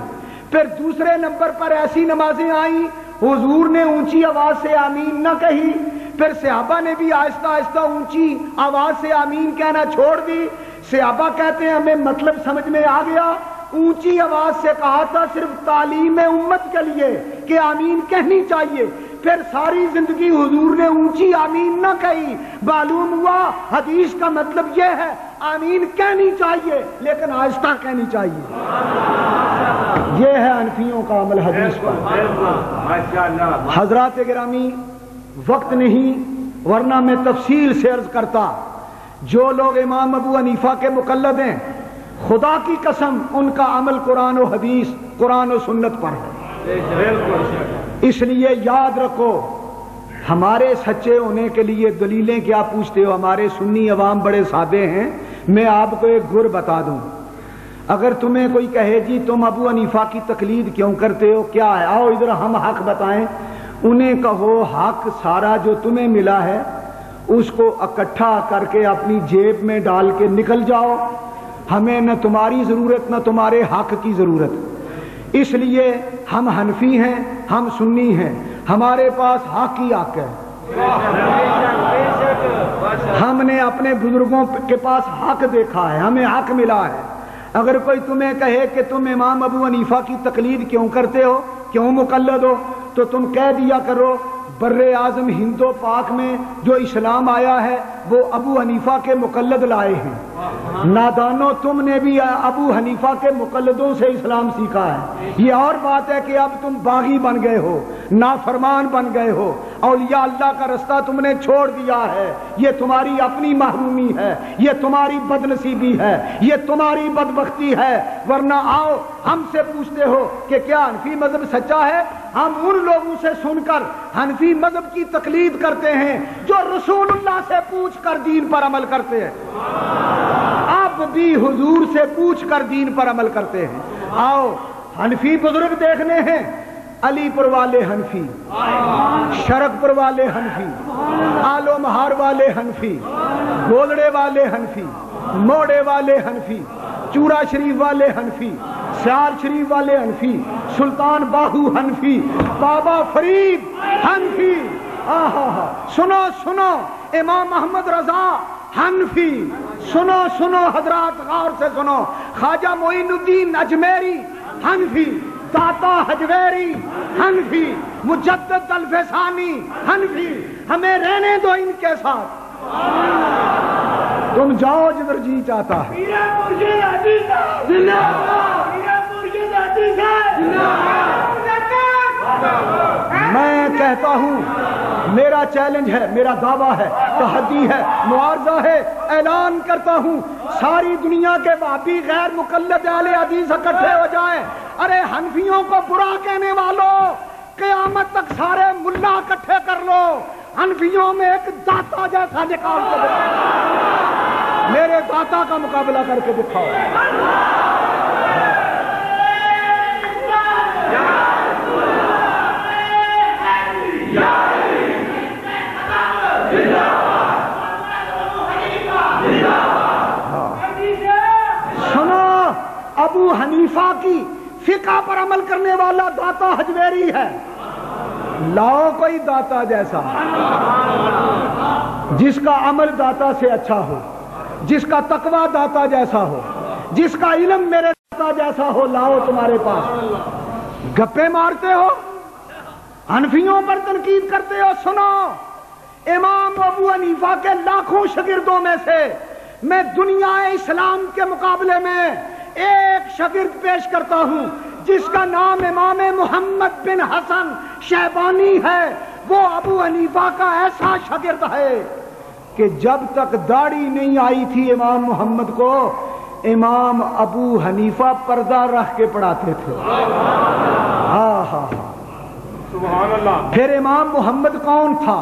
پھر دوسرے نمبر پر ایسی نمازیں آئیں حضور نے اونچی آواز سے آمین نہ کہی، پھر صحابہ نے بھی آہستہ آہستہ اونچی آواز سے آمین کہنا چھوڑ دی۔ صحابہ کہتے ہیں ہمیں مطلب سمجھ میں آ گیا، اونچی آواز سے کہا تھا صرف تعلیم امت کے لیے کہ آمین کہنی چاہیے، پھر ساری زندگی حضور نے اونچی آمین نہ کہی، معلوم ہوا حدیث کا مطلب یہ ہے آمین کہنی چاہیے لیکن آہستہ کہنی چاہیے۔ یہ ہے حنفیوں کا عمل حدیث پر۔ حضرات گرامی، وقت نہیں ورنہ میں تفصیل سے عرض کرتا، جو لوگ امام ابو حنیفہ کے مقلد ہیں خدا کی قسم ان کا عمل قرآن و حدیث، قرآن و سنت پر ہے۔ اس لیے یاد رکھو، ہمارے سچے ہونے کے لیے دلیلیں کیا پوچھتے ہو؟ ہمارے سنی عوام بڑے سادے ہیں، میں آپ کو ایک گر بتا دوں۔ اگر تمہیں کوئی کہے جی تم ابو حنیفہ کی تقلید کیوں کرتے ہو، کیا ہے، آؤ ادھر ہم حق بتائیں، انہیں کہو حق سارا جو تمہیں ملا ہے اس کو اکٹھا کر کے اپنی جیب میں ڈال کے نکل جاؤ، ہمیں نہ تمہاری ضرورت نہ تمہارے حق کی ضرورت۔ اس لیے ہم حنفی ہیں، ہم سنی ہیں، ہمارے پاس حق ہی حق ہے۔ ہم نے اپنے بزرگوں کے پاس حق دیکھا ہے، ہمیں حق ملا ہے۔ اگر کوئی تمہیں کہے کہ تم امام ابو حنیفہ کی تقلید کیوں کرتے ہو، کیوں مقلد ہو، تو تم کہہ دیا کرو بر اعظم ہند و پاک میں جو اسلام آیا ہے وہ ابو حنیفہ کے مقلد لائے ہیں۔ نادانو، تم نے بھی ابو حنیفہ کے مقلدوں سے اسلام سیکھا ہے۔ یہ اور بات ہے کہ اب تم باغی بن گئے ہو، نافرمان بن گئے ہو، اولیاء اللہ کا رستہ تم نے چھوڑ دیا ہے۔ یہ تمہاری اپنی محرومی ہے، یہ تمہاری بد نصیبی ہے، یہ تمہاری بدبختی ہے۔ ورنہ آؤ ہم سے پوچھتے ہو کہ کیا حنفی مذہب سچا ہے؟ ہم ان لوگوں سے سن کر حنفی مذہب کی تقلید کرتے ہیں جو رسول اللہ سے پوچھ کر دین پر عمل کرتے ہیں۔ اب بھی حضور سے پوچھ کر دین پر عمل کرتے ہیں۔ آؤ حنفی بزرگ دیکھنے ہیں، علی پور والے حنفی، شرک پور والے حنفی، آلو مہار والے حنفی، گولڑے والے حنفی، موڑے والے حنفی، چورا شریف والے حنفی، سیال شریف والے حنفی، سلطان باہو حنفی، بابا فرید حنفی، سنو سنو امام محمد رضا حنفی، سنو سنو حضرات غور سے سنو، خواجہ معین الدین اجمیری حنفی، داتا حجویری حنفی، مجدد الفسانی حنفی۔ ہمیں رہنے دو ان کے ساتھ، تم جاؤ جدھر جی چاہتا ہے۔ میں کہتا ہوں، میرا چیلنج ہے، میرا دعویٰ ہے، تحدی ہے، معارضہ ہے، اعلان کرتا ہوں ساری دنیا کے وہابی غیر مقلد اہل حدیث اکٹھے ہو جائیں۔ ارے حنفیوں کو برا کہنے والوں، قیامت تک سارے ملا اکٹھے کر لو، حنفیوں میں ایک داتا جیسا نکال کے دکھاؤ، میرے داتا کا مقابلہ کر کے دکھاؤ۔ سنو، ابو حنیفہ کی فقہ پر عمل کرنے والا داتا حجویری ہے، لاؤ کوئی داتا جیسا جس کا عمل داتا سے اچھا ہو، جس کا تقوی داتا جیسا ہو، جس کا علم میرے داتا جیسا ہو، لاؤ تمہارے پاس۔ گپے مارتے ہو، حنفیوں پر تنقید کرتے ہو۔ سنو، امام ابو حنیفہ کے لاکھوں شاگردوں میں سے میں دنیا اسلام کے مقابلے میں ایک شاگرد پیش کرتا ہوں جس کا نام امام محمد بن حسن شیبانی ہے۔ وہ ابو حنیفہ کا ایسا شاگرد ہے کہ جب تک داڑھی نہیں آئی تھی امام محمد کو، امام ابو حنیفہ پردہ رکھ کے پڑھاتے تھے۔ سبحان اللہ۔ پھر امام محمد کون تھا؟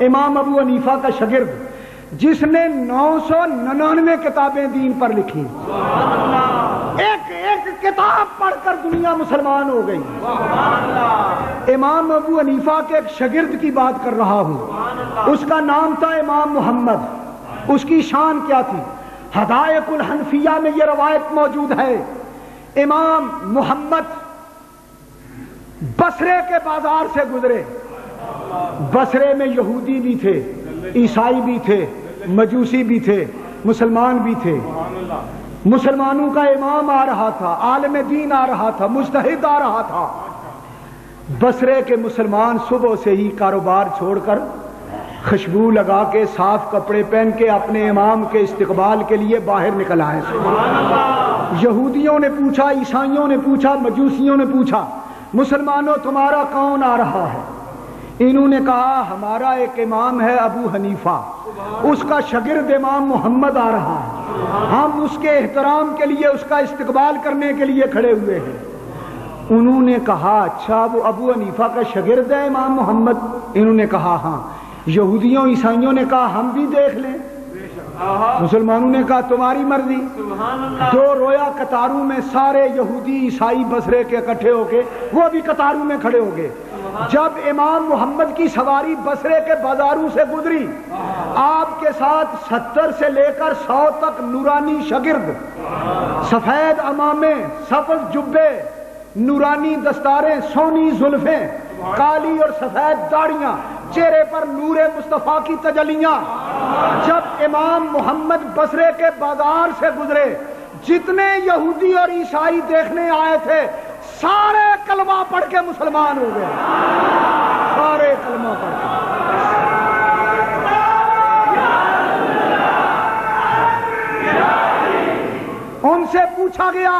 امام ابو حنیفہ کا شاگرد جس نے 999 کتابیں دین پر لکھی، ایک ایک کتاب پڑھ کر دنیا مسلمان ہو گئی۔ امام ابو حنیفہ کے ایک شاگرد کی بات کر رہا ہوں، اس کا نام تھا امام محمد۔ اس کی شان کیا تھی؟ ہدایت الحنفیہ میں یہ روایت موجود ہے، امام محمد بصرے کے بازار سے گزرے۔ بصرے میں یہودی بھی تھے، عیسائی بھی تھے، مجوسی بھی تھے، مسلمان بھی تھے۔ مسلمانوں کا امام آ رہا تھا، عالم دین آ رہا تھا، مجتہد آ رہا تھا۔ بصرے کے مسلمان صبح سے ہی کاروبار چھوڑ کر خوشبو لگا کے صاف کپڑے پہن کے اپنے امام کے استقبال کے لیے باہر نکل آئے. یہودیوں نے پوچھا، عیسائیوں نے پوچھا، مجوسیوں نے پوچھا، مسلمانوں تمہارا کون آ رہا ہے؟ انہوں نے کہا ہمارا ایک امام ہے ابو حنیفہ، اس کا شاگرد امام محمد آ رہا ہے، ہم اس کے احترام کے لیے، اس کا استقبال کرنے کے لیے کھڑے ہوئے ہیں. انہوں نے کہا اچھا وہ ابو حنیفہ کا شاگرد ہے امام محمد؟ انہوں نے کہا ہاں. یہودیوں عیسائیوں نے کہا ہم بھی دیکھ لیں. مسلمانوں نے کہا تمہاری مرضی. دو رویا قطاروں میں سارے یہودی عیسائی بصرے کے اکٹھے ہو کے وہ بھی قطاروں میں کھڑے ہو گئے. جب امام محمد کی سواری بصرے کے بازاروں سے گزری، آپ کے ساتھ 70 سے لے کر 100 تک نورانی شاگرد، سفید عمامے، سبز جبے، نورانی دستاریں، سونی زلفیں، کالی اور سفید داڑیاں، چہرے پر نور مصطفیٰ کی تجلیاں. جب امام محمد بصرے کے بازار سے گزرے، جتنے یہودی اور عیسائی دیکھنے آئے تھے سارے کلمہ پڑھ کے مسلمان ہو گئے. سارے کلمہ پڑھ کے. ان سے پوچھا گیا،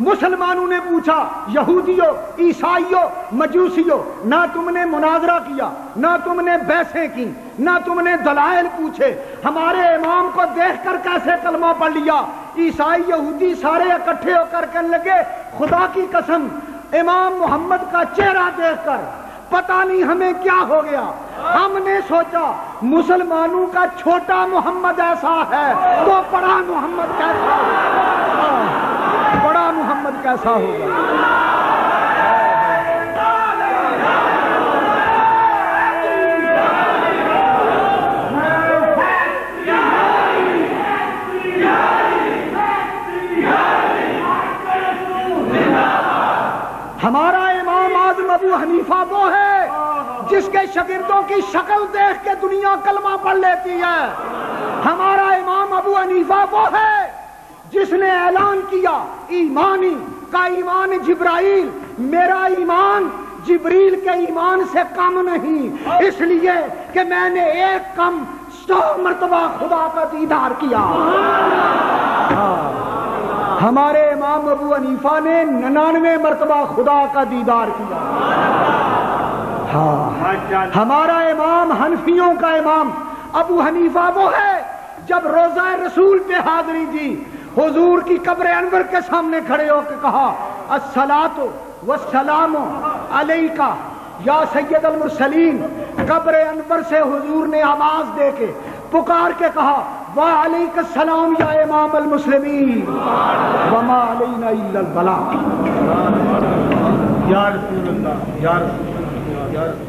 مسلمانوں نے پوچھا، یہودیوں، عیسائیوں، مجوسیوں، نہ تم نے مناظرہ کیا، نہ تم نے بحثیں کی، نہ تم نے دلائل پوچھے، ہمارے امام کو دیکھ کر کیسے کلمہ پڑھ لیا؟ عیسائی یہودی سارے اکٹھے ہو کر کہنے لگے خدا کی قسم امام محمد کا چہرہ دیکھ کر پتہ نہیں ہمیں کیا ہو گیا. ہم نے سوچا مسلمانوں کا چھوٹا محمد ایسا ہے تو بڑا محمد کیسا ہوگا؟ بڑا محمد کیسا ہوگا؟ ہمارا امام اعظم ابو حنیفہ وہ ہے جس کے شاگردوں کی شکل دیکھ کے دنیا کلمہ پڑھ لیتی ہے. ہمارا امام ابو حنیفہ وہ ہے جس نے اعلان کیا ایمانی کا ایمان جبرائیل، میرا ایمان جبریل کے ایمان سے کم نہیں، اس لیے کہ میں نے ایک کم 100 مرتبہ خدا کا دیدار کیا. ہمارے امام ابو حنیفہ نے 99 مرتبہ خدا کا دیدار کیا. ہمارا امام حنفیوں کا امام ابو حنیفہ وہ ہے جب روزہ رسول پہ حاضری دی، حضور کی قبر انور کے سامنے کھڑے ہو کے کہا الصلاۃ والسلام علیک یا سید المرسلین. قبر انور سے حضور نے آواز دے کے پکار کے کہا وعلیک السلام یا امام المسلمین وما علینا الا البلاغ. یا رسول اللہ، یا رسول اللہ، یا رسول اللہ.